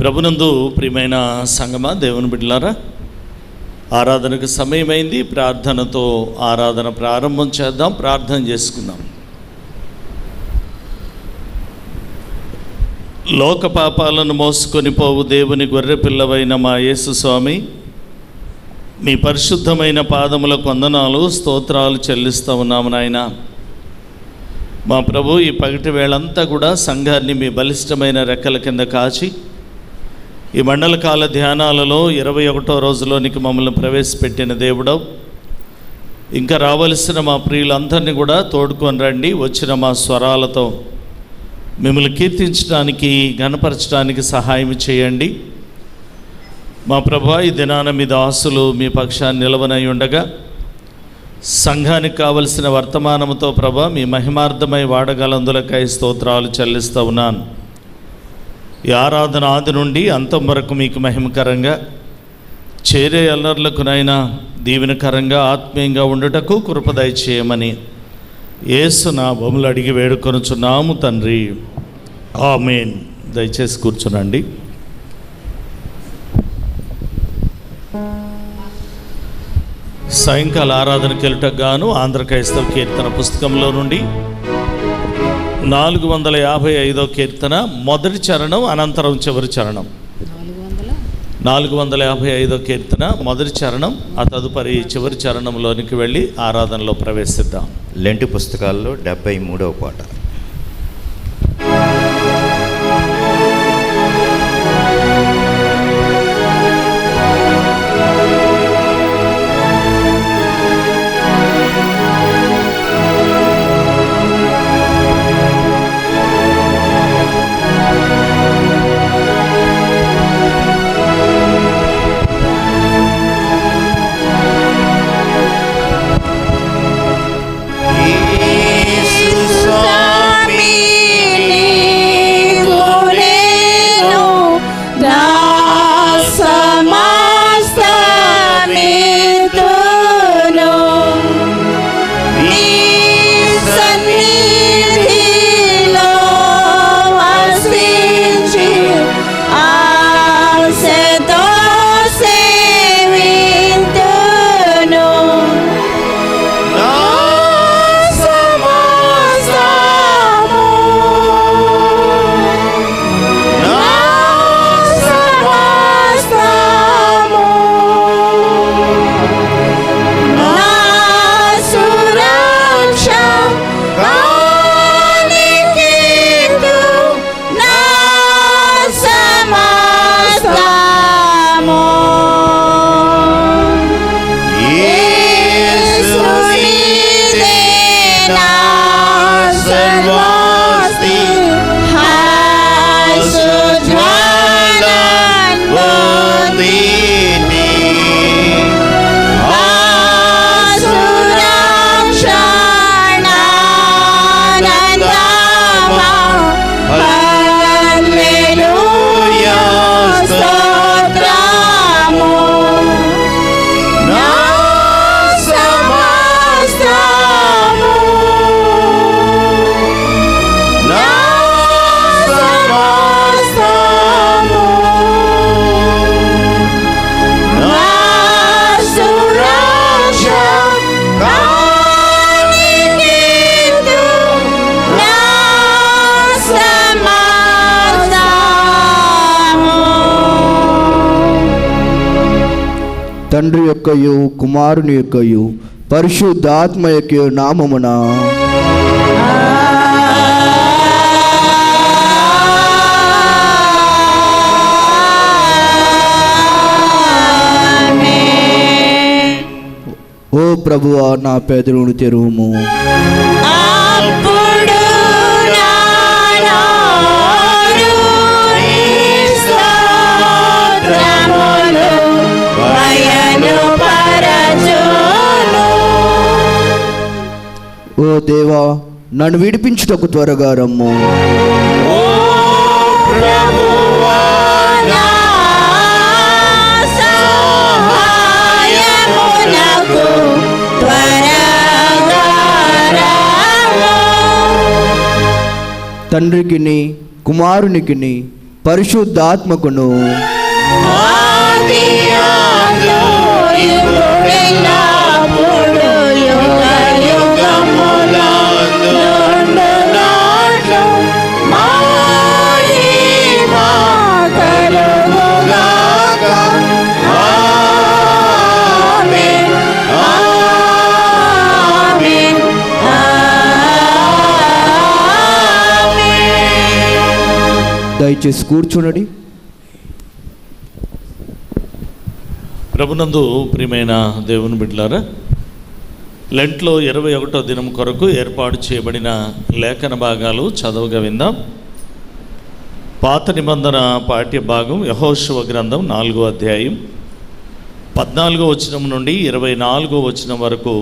ప్రభునందు ప్రియమైన సంగమా, దేవుని బిడ్డలారా, ఆరాధనకు సమయమైంది. ప్రార్థనతో ఆరాధన ప్రారంభం చేద్దాం. ప్రార్థన చేసుకుందాం. లోక పాపాలను మోసుకొని పోవు దేవుని గొర్రె పిల్లవైన మా యేసు స్వామి, మీ పరిశుద్ధమైన పాదములకు వందనాలు, స్తోత్రాలు చెల్లిస్తూ ఉన్నాము నాయన. మా ప్రభు, ఈ పగటి వేళంతా కూడా సంఘాన్ని మీ బలిష్టమైన రెక్కల కింద కాచి ఈ మండలకాల ధ్యానాలలో 21వ రోజులోనికి మమ్మల్ని ప్రవేశపెట్టిన దేవుడవు, ఇంకా రావలసిన మా ప్రియులందరినీ కూడా తోడుకొని రండి. వచ్చిన మా స్వరాలతో మిమ్మల్ని కీర్తించడానికి, ఘనపరచడానికి సహాయం చేయండి. మా ప్రభా, ఈ దినాన మీ దాసులు మీ పక్షాన్ని నిలవనై ఉండగా సంఘానికి కావలసిన వర్తమానముతో ప్రభా మీ మహిమార్థమై వాడగలందులకై స్తోత్రాలు చెల్లిస్తూ ఉన్నాను. ఈ ఆరాధన ఆది నుండి అంతం వరకు మీకు మహిమకరంగా, చేరే అల్లర్లకునైనా దీవెనకరంగా, ఆత్మీయంగా ఉండుటకు కృప దయచేయమని యేసు నామములో అడిగి వేడుకొనుచున్నాము తండ్రి, ఆమేన్. దయచేసి కూర్చునండి. సాయంకాల ఆరాధనకి వెళ్ళటకు గాను ఆంధ్ర క్రైస్తవ కీర్తన పుస్తకంలో నుండి 455వ కీర్తన మొదటి చరణం, అనంతరం చివరి చరణం. 455వ కీర్తన మొదటి చరణం, ఆ తదుపరి చివరి చరణంలోనికి వెళ్ళి ఆరాధనలో ప్రవేశిద్దాం. లెంటు పుస్తకాల్లో 73వ పాట. తండ్రి యొక్కయు కుమారుని యొక్కయు పరిశుద్ధాత్మ యొక్క నామమున ఓ ప్రభువా, నా పెదవులను తెరువుము. ఓ దేవా, నన్ను విడిపించుటకు త్వరగా రమ్ము. తండ్రికిని కుమారునికిని పరిశుద్ధాత్మకును దయచేసి కూర్చునండి. ప్రభునందు ప్రియమైన దేవుని బిడ్డలారా, లెంట్లో 21వ దినం కొరకు ఏర్పాటు చేయబడిన లేఖన భాగాలు చదవగా విందాం. పాత నిబంధన పాఠ్య భాగం యెహోషువ గ్రంథం 4వ అధ్యాయం 14వ వచనం నుండి 24వ వచనం వరకు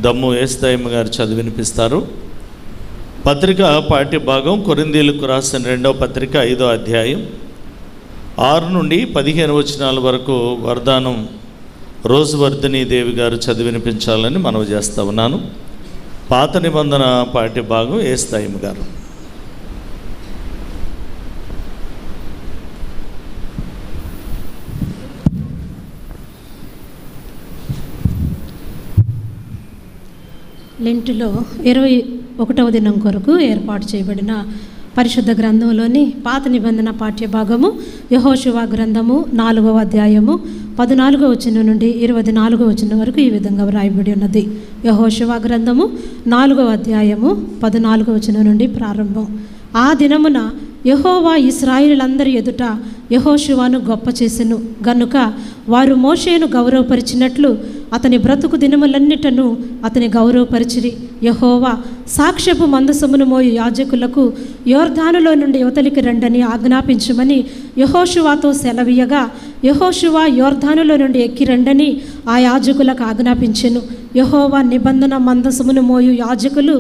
దమ్ము ఏస్తాయమ్మ గారు చదివినిపిస్తారు. పత్రిక పాఠ్య భాగం కొరింథీయులకు రాసిన 2వ పత్రిక 5వ అధ్యాయం 6 నుండి 15 వచనాల వరకు వరదానం రోజువర్ధిని దేవి గారు చదివినిపించాలని మనవి చేస్తా ఉన్నాను. పాత నిబంధన పాఠ్య భాగం ఏస్తాయమ్మ గారు. లెంటులో 21వ దినం కొరకు ఏర్పాటు చేయబడిన పరిశుద్ధ గ్రంథంలోని పాత నిబంధన పాఠ్య భాగము యెహోషువ గ్రంథము 4వ అధ్యాయము 14వ వచనం నుండి 24వ వచనం వరకు ఈ విధంగా వ్రాయబడి ఉన్నది. యెహోషువ గ్రంథము 4వ అధ్యాయము 14వ వచనం నుండి ప్రారంభం. ఆ దినమున యెహోవా ఇశ్రాయేలులందరి ఎదుట యెహోషువను గొప్ప చేసెను గనుక వారు మోషేను గౌరవపరిచినట్లు అతని బ్రతుకు దినములన్నిటను అతని గౌరవపరిచిరి. యెహోవా సాక్ష్యపు మందసమును మోయు యాజకులకు యోర్దానులో నుండి యువతలికి రండని ఆజ్ఞాపించమని యెహోషువతో సెలవీయగా యెహోషువ యోర్దానులో నుండి ఎక్కి రండని ఆ యాజకులకు ఆజ్ఞాపించెను. యెహోవా నిబంధన మందసమును మోయు యాజకులు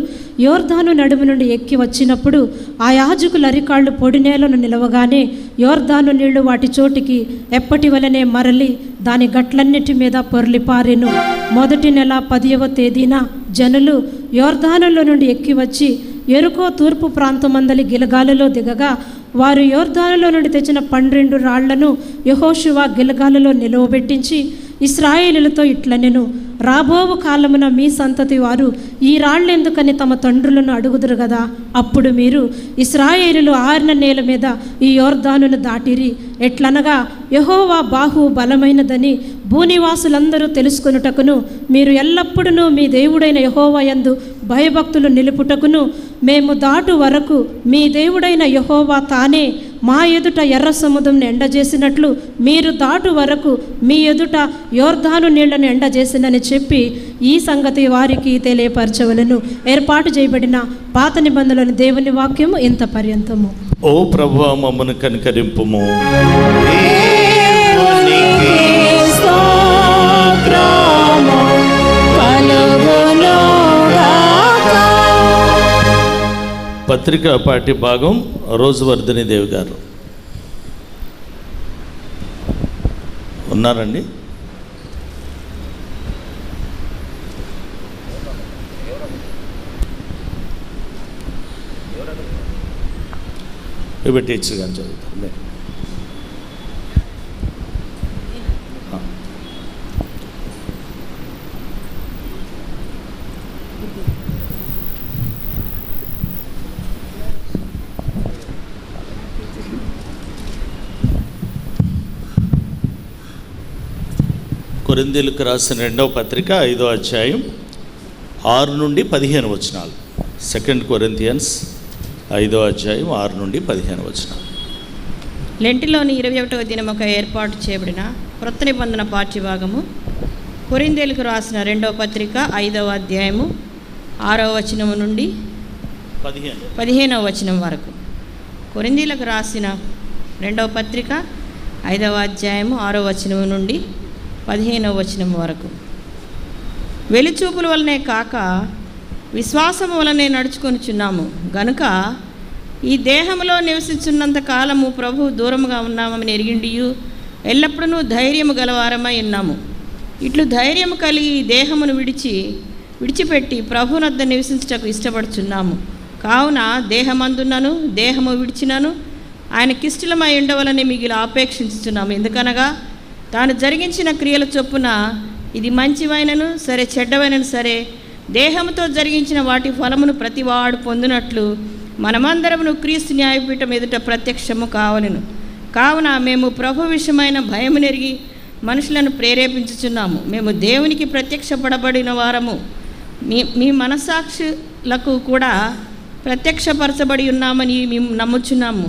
యోర్దాను నడుము నుండి ఎక్కి వచ్చినప్పుడు ఆ యాజకుల అరికాళ్ళు పొడి నేలను నిలవగానే యోర్దాను నీళ్లు వాటి చోటికి ఎప్పటి వలనే మరలి దాని గట్లన్నిటి మీద పొర్లిపారెను. మొదటి నెల 10వ తేదీన జనులు యోర్దానులో నుండి ఎక్కి వచ్చి యెరికో తూర్పు ప్రాంతమందలి గిలగాలులో దిగగా వారు యోర్దానులో నుండి తెచ్చిన 12 రాళ్లను యెహోషువ గిలగాలులో నిలువబెట్టించి ఇశ్రాయేలులతో ఇట్లనెను, రాబోవు కాలమున మీ సంతతి వారు ఈ రాళ్ళెందుకని తమ తండ్రులను అడుగుదురు కదా. అప్పుడు మీరు ఇశ్రాయేలులు ఆరిన నేల మీద ఈ యోర్దానును దాటిరి. ఎట్లనగా యెహోవా బాహు బలమైనదని భూనివాసులందరూ తెలుసుకొనుటకును మీరు ఎల్లప్పుడూ మీ దేవుడైన యెహోవా యందు భయభక్తులు నిలుపుటకును మేము దాటు వరకు మీ దేవుడైన యెహోవా తానే మా ఎదుట ఎర్ర సముద్రంను ఎండజేసినట్లు మీరు దాటు వరకు మీ ఎదుట యోర్దాను నీళ్లను ఎండజేసినని చెప్పి ఈ సంగతి వారికి తెలియపరచవలను. ఏర్పాటు చేయబడిన పాత నిబంధనలోని దేవుని వాక్యము ఇంత పర్యంతము. ఓ ప్రభువా మమ్మను కనికరింపుము. పత్రిక పాఠ్య భాగం రోజువర్ధిని దేవి గారు ఉన్నారండి. ఇవి టీచర్ గారు చదువుతారు. కొరింథీయులకు రాసిన 2వ పత్రిక 5వ అధ్యాయం 6 నుండి 15 వచనాలు. 2 కొరింథియన్స్ 5వ అధ్యాయం 6 నుండి 15 వచనాలు. లెంటిలోని 21వ దినముక ఏర్పాటు చేయబడిన క్రొత్త నిబంధన పాఠ్యభాగము కొరింథీయులకు రాసిన 2వ పత్రిక 5వ అధ్యాయము 6వ వచనం నుండి 15వ వచనం వరకు. కొరింథీయులకు రాసిన 2వ పత్రిక 5వ అధ్యాయము 6వ వచనం నుండి 15వ వచనం వరకు. వెలిచూపుల వలనే కాక విశ్వాసము వలనే నడుచుకొనిచున్నాము గనుక ఈ దేహములో నివసించున్నంత కాలము ప్రభు దూరముగా ఉన్నామని ఎరిగిండియు ఎల్లప్పుడూ ధైర్యము గలవారమై ఉన్నాము. ఇట్లు ధైర్యము కలిగి ఈ దేహమును విడిచిపెట్టి ప్రభునొద్ద నివసించుటకు ఇష్టపడుచున్నాము. కావున దేహమందున్నను దేహము విడిచినను ఆయనకిష్టమై ఉండవాలని మిగిలి ఆపేక్షించుతున్నాము. ఎందుకనగా తాను జరిగించిన క్రియల చొప్పున ఇది మంచివైనను సరే చెడ్డవైనను సరే దేహంతో జరిగించిన వాటి ఫలమును ప్రతివాడు పొందినట్లు మనమందరమును క్రీస్తు న్యాయపీఠం ఎదుట ప్రత్యక్షము కావలను. కావున మేము ప్రభు విషయమైన భయము నెరిగి మనుషులను ప్రేరేపించుచున్నాము. మేము దేవునికి ప్రత్యక్షపడబడిన వారము, మీ మనసాక్షులకు కూడా ప్రత్యక్షపరచబడి ఉన్నామని మేము నమ్ముచున్నాము.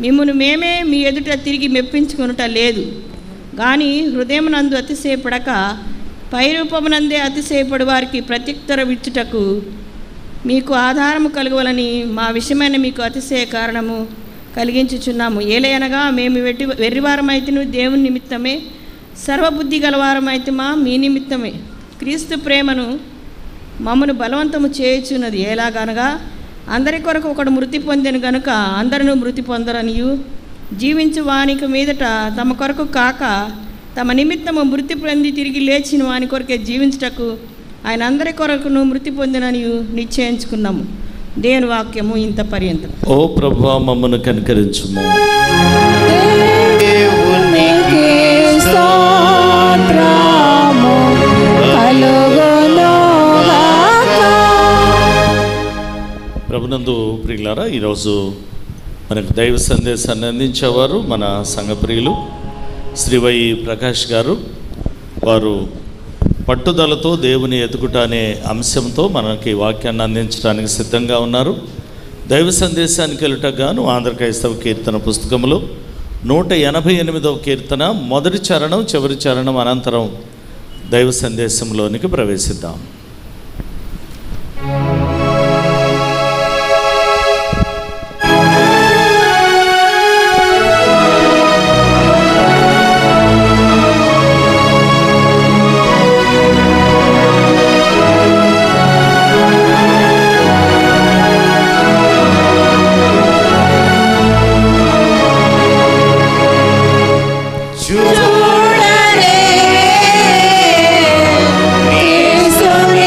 మిమ్మును మేమే మీ ఎదుట తిరిగి మెప్పించుకొనుట లేదు, కానీ హృదయమునందు అతిశయపడక పైరూపమునందే అతిశయపడి వారికి ప్రత్యుత్తరం ఇచ్చుటకు మీకు ఆధారము కలగవలని మా విషయమైన మీకు అతిశయ కారణము కలిగించుచున్నాము. ఏలయనగా మేము వెర్రివారమైతేను దేవుని నిమిత్తమే, సర్వబుద్ధి గలవారమైతమా మీ నిమిత్తమే. క్రీస్తు ప్రేమను మమ్మను బలవంతము చేయుచున్నది. ఎలాగనగా అందరి కొరకు ఒకడు మృతి పొందెను గనుక అందరూ మృతి పొందరనియు, జీవించు వానికి మీదట తమ కొరకు కాక తమ నిమిత్తము మృతి పొంది తిరిగి లేచిన వాని కొరకే జీవించుటకు ఆయన అందరి కొరకును మృతి పొందిననియు నిశ్చయించుకున్నాము. దేవుని వాక్యము ఇంత పర్యంతం. ఓ ప్రభువా, మమ్మను కనికరించుము. దేవునికి స్తోత్రము కలుగునుగాక. ప్రభునందు ప్రియులారా, ఈరోజు మనకు దైవ సందేశాన్ని అందించేవారు మన సంఘ ప్రియులు శ్రీ వై ప్రకాష్ గారు. వారు పట్టుదలతో దేవుని ఎదుగుట అనే అంశంతో మనకి వాక్యాన్ని అందించడానికి సిద్ధంగా ఉన్నారు. దైవ సందేశానికి వెళ్ళటకు గాను ఆంధ్ర క్రైస్తవ కీర్తన పుస్తకంలో 188వ కీర్తన మొదటి చరణం చివరి చరణం అనంతరం దైవ సందేశంలోనికి ప్రవేశిద్దాం. చూడరే యేసుని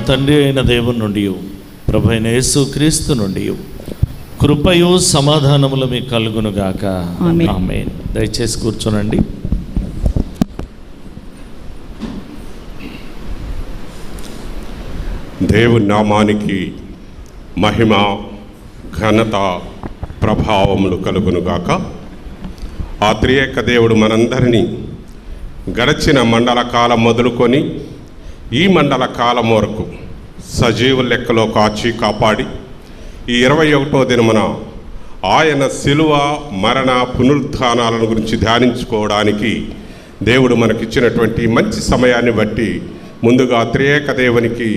తండ్రి అయిన దేవుని నుండి, ప్రభు అయిన యేసుక్రీస్తు నుండి కృపయు సమాధానములు మీకు కలుగునుగాక. ఆమేన్. దయచేసి కూర్చోనండి. దేవుని నామానికి మహిమ, ఘనత, ప్రభావములు కలుగునుగాక. ఆ త్రియేక దేవుడు మనందరినీ గడచిన మండల కాలం మొదలుకొని ఈ మండల కాలం వరకు సజీవ లెక్కలో కాచి కాపాడి ఈ 21వ దినమున ఆయన శిలువ, మరణ, పునరుత్థానాలను గురించి ధ్యానించుకోవడానికి దేవుడు మనకిచ్చినటువంటి మంచి సమయాన్ని బట్టి ముందుగా త్రియేక దేవునికి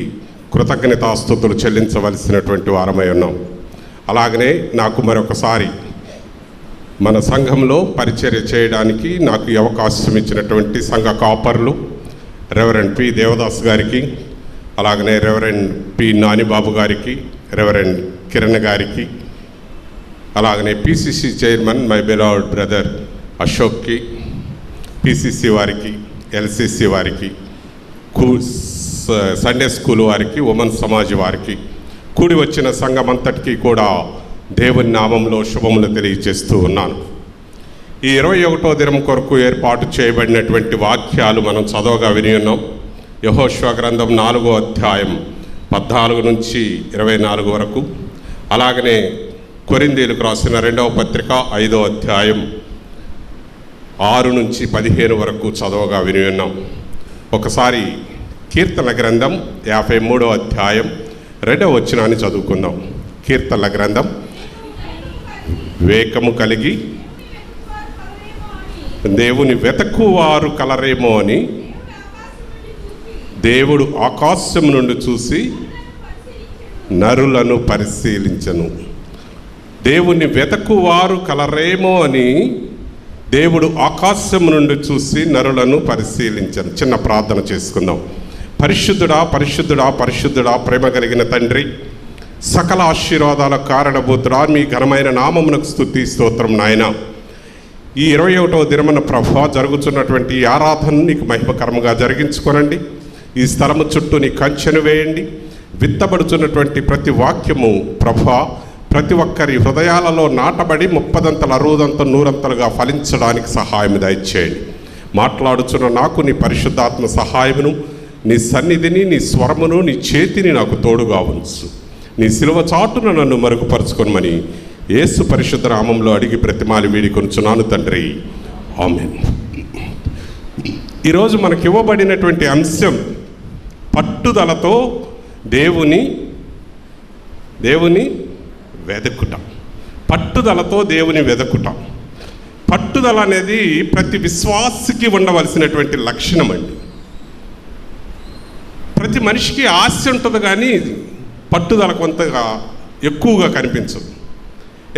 కృతజ్ఞతాస్తుతులు చెల్లించవలసినటువంటి వారమై ఉన్నాం. అలాగనే నాకు మరొకసారి మన సంఘంలో పరిచర్య చేయడానికి నాకు ఈ అవకాశం ఇచ్చినటువంటి సంఘ కాపర్లు రెవరెండ్ పి దేవదాస్ గారికి, అలాగనే రెవరెండ్ పి నానిబాబు గారికి, రెవరెండ్ కిరణ్ గారికి, అలాగనే PCC chairman my beloved brother అశోక్కి, పిసిసి వారికి, ఎల్సిసి వారికి, సండే స్కూల్ వారికి, ఉమెన్ సమాజ్ వారికి, కూడి వచ్చిన సంఘం అంతటికీ కూడా దేవుని నామంలో శుభములు తెలియజేస్తూ ఉన్నాను. ఈ 21వ దినం కొరకు ఏర్పాటు చేయబడినటువంటి వాక్యాలు మనం చదవగా విని ఉన్నాం. యెహోషువ గ్రంథం 4వ అధ్యాయం 14 నుంచి 24 వరకు, అలాగనే కొరింథీయులకు రాసిన 2వ పత్రిక 5వ అధ్యాయం 6 నుంచి 15 వరకు చదవగా విని ఉన్నాం. ఒకసారి కీర్తన గ్రంథం 53వ అధ్యాయం 2వ వచనాన్ని చదువుకుందాం. కీర్తన గ్రంథం, వివేకము కలిగి దేవుని వెతకువారు కలరేమో అని దేవుడు ఆకాశం నుండి చూసి నరులను పరిశీలించను. దేవుని వెతకువారు కలరేమో అని దేవుడు ఆకాశం నుండి చూసి నరులను పరిశీలించను. చిన్న ప్రార్థన చేసుకుందాం. పరిశుద్ధుడా, పరిశుద్ధుడా, పరిశుద్ధుడా, ప్రేమ కలిగిన తండ్రి, సకల ఆశీర్వాదాల కారణభూతుడా, మీ ఘనమైన నామమునకు స్తుతి స్తోత్రం నాయన. ఈ 21వ దినమున ప్రభువా జరుగుతున్నటువంటి ఈ ఆరాధన నీకు మహిమకరంగా జరిగించుకోనండి. ఈ స్థలము చుట్టూ నీ కంచెను వేయండి. విత్తబడుతున్నటువంటి ప్రతి వాక్యము ప్రభువా ప్రతి ఒక్కరి హృదయాలలో నాటబడి 30దంతలు, 60దంతలు, 100ంతలుగా ఫలించడానికి సహాయం దయచేయండి. మాట్లాడుచున్న నాకు నీ పరిశుద్ధాత్మ సహాయమును, నీ సన్నిధిని, నీ స్వరమును, నీ చేతిని నాకు తోడుగా ఉంచు. నీ శిలువ చాటును నన్ను మరుగుపరుచుకొనమని యేసు పరిశుద్ధ నామములో అడిగి ప్రతిమాలి వేడుకొనుచున్నాను తండ్రి. ఆమేన్. ఈరోజు మనకి ఇవ్వబడినటువంటి అంశం పట్టుదలతో దేవుని వెదకుట. పట్టుదలతో దేవుని వెదకుట. పట్టుదల అనేది ప్రతి విశ్వాసికి ఉండవలసినటువంటి లక్షణం అండి. ప్రతి మనిషికి ఆశ ఉంటుంది, కానీ పట్టుదల కొంతగా ఎక్కువగా కనిపించదు.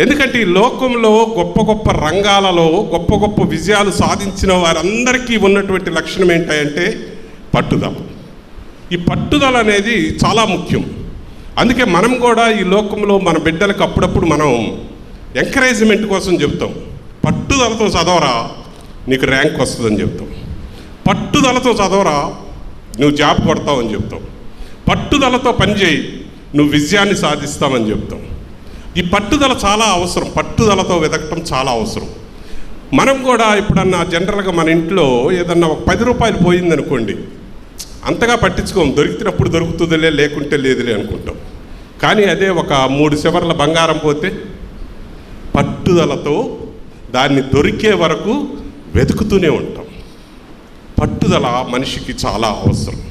ఎందుకంటే ఈ లోకంలో గొప్ప గొప్ప రంగాలలో గొప్ప గొప్ప విజయాలు సాధించిన వారందరికీ ఉన్నటువంటి లక్షణం ఏంటంటే పట్టుదల. ఈ పట్టుదల అనేది చాలా ముఖ్యం. అందుకే మనం కూడా ఈ లోకంలో మన బిడ్డలకు అప్పుడప్పుడు మనం ఎంకరేజ్మెంట్ కోసం చెప్తాం, పట్టుదలతో చదవరా నీకు ర్యాంక్ వస్తుందని చెప్తాం, పట్టుదలతో చదవరా నువ్వు జాబ్ కొడతావని చెప్తాం, పట్టుదలతో పనిచేయి నువ్వు విజయాన్ని సాధిస్తామని చెప్తాం. ఈ పట్టుదల చాలా అవసరం. పట్టుదలతో వెతకటం చాలా అవసరం. మనం కూడా ఎప్పుడన్నా జనరల్గా మన ఇంట్లో ఏదన్నా ఒక 10 రూపాయలు పోయిందనుకోండి, అంతగా పట్టించుకోం. దొరికినప్పుడు దొరుకుతుందిలే, లేకుంటే లేదులే అనుకుంటాం. కానీ అదే ఒక 3 చివర్ల బంగారం పోతే పట్టుదలతో దాన్ని దొరికే వరకు వెతుకుతూనే ఉంటాం. పట్టుదల మనిషికి చాలా అవసరం.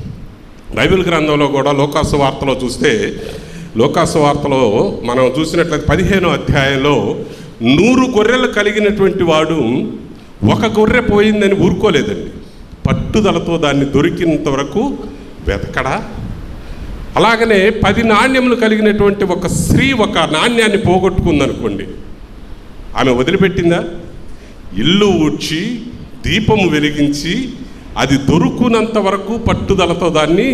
బైబిల్ గ్రంథంలో కూడా లోకాసు వార్తలో చూస్తే, లోకాసు వార్తలో మనం చూసినట్లయితే 15వ అధ్యాయంలో 100 గొర్రెలు కలిగినటువంటి వాడు ఒక గొర్రె పోయిందని ఊరుకోలేదండి. పట్టుదలతో దాన్ని దొరికినంత వరకు వెతకడా. అలాగనే 10 నాణ్యములు కలిగినటువంటి ఒక స్త్రీ ఒక నాణ్యాన్ని పోగొట్టుకుందనుకోండి, ఆమె వదిలిపెట్టిందా? ఇల్లు ఊడ్చి దీపము వెలిగించి అది దొరుకునంత వరకు పట్టుదలతో దాన్ని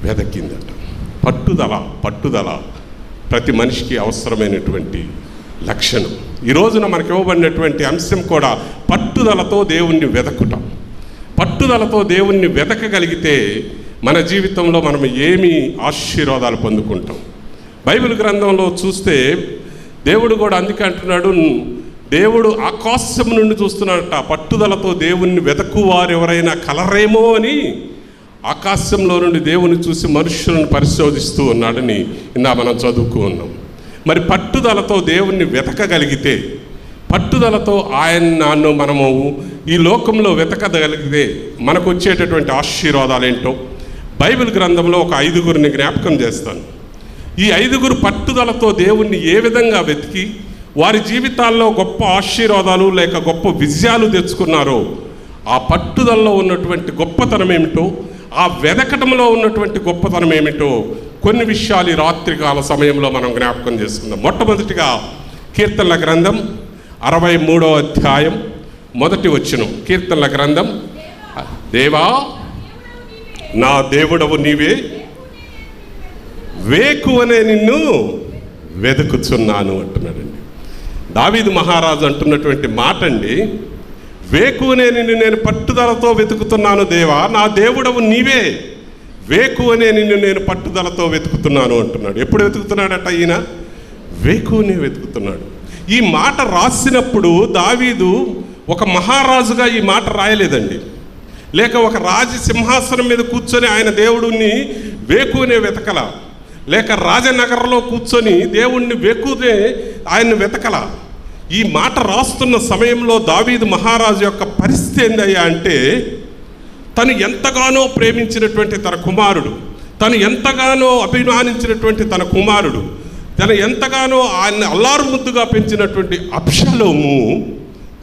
వెదకిందట. పట్టుదల ప్రతి మనిషికి అవసరమైనటువంటి లక్షణం. ఈ రోజున మనకి ఇవ్వబడినటువంటి అంశం కూడా పట్టుదలతో దేవుణ్ణి వెదకుట. పట్టుదలతో దేవుణ్ణి వెతకగలిగితే మన జీవితంలో మనం ఏమి ఆశీర్వాదాలు పొందుకుంటాం. బైబిల్ గ్రంథంలో చూస్తే దేవుడు కూడా అందుకే అంటున్నాడు, దేవుడు ఆకాశం నుండి చూస్తున్నాడట, పట్టుదలతో దేవుణ్ణి వెతకువారు ఎవరైనా కలరేమో అని ఆకాశంలో నుండి దేవుని చూసి మనుషులను పరిశోధిస్తూ ఉన్నాడని ఇందా మనం చదువుకు ఉన్నాం. మరి పట్టుదలతో దేవుణ్ణి వెతకగలిగితే, పట్టుదలతో ఆయనను మనము ఈ లోకంలో వెతకగలిగితే మనకు వచ్చేటటువంటి ఆశీర్వాదాలు ఏంటో బైబిల్ గ్రంథంలో ఒక 5గురిని జ్ఞాపకం చేస్తాను. ఈ 5గురు పట్టుదలతో దేవుణ్ణి ఏ విధంగా వెతికి వారి జీవితాల్లో గొప్ప ఆశీర్వాదాలు లేక గొప్ప విజయాలు తెచ్చుకున్నారో, ఆ పట్టుదలలో ఉన్నటువంటి గొప్పతనం ఏమిటో, ఆ వెదకటంలో ఉన్నటువంటి గొప్పతనం ఏమిటో కొన్ని విషయాలు ఈ రాత్రికాల సమయంలో మనం జ్ఞాపకం చేసుకుందాం. మొట్టమొదటిగా కీర్తనల గ్రంథం 63వ అధ్యాయం 1వ వచనం. కీర్తనల గ్రంథం, దేవా నా దేవుడవు నీవే, వేకువనే నిన్ను వెతుకుచున్నాను అంటున్నాడండి. దావీదు మహారాజు అంటున్నటువంటి మాట అండి, వేకువనే నిన్ను నేను పట్టుదలతో వెతుకుతున్నాను దేవా, నా దేవుడవు నీవే, వేకువనే నిన్ను నేను పట్టుదలతో వెతుకుతున్నాను అంటున్నాడు. ఎప్పుడు వెతుకుతున్నాడట ఈయన? వేకువనే వెతుకుతున్నాడు. ఈ మాట రాసినప్పుడు దావీదు ఒక మహారాజుగా ఈ మాట రాయలేదండి, లేక ఒక రాజసింహాసనం మీద కూర్చొని ఆయన దేవుడిని వేకువనే వెతకల, లేక రాజనగరంలో కూర్చొని దేవుణ్ణి వేకువనే ఆయన్ని వెతకల. ఈ మాట రాస్తున్న సమయంలో దావీదు మహారాజు యొక్క పరిస్థితి ఏందయ్యా అంటే, తను ఎంతగానో ప్రేమించినటువంటి తన కుమారుడు, తను ఎంతగానో అభిమానించినటువంటి తన కుమారుడు, తను ఎంతగానో ఆయన అల్లారు ముద్దుగా పెంచినటువంటి అబ్షలోము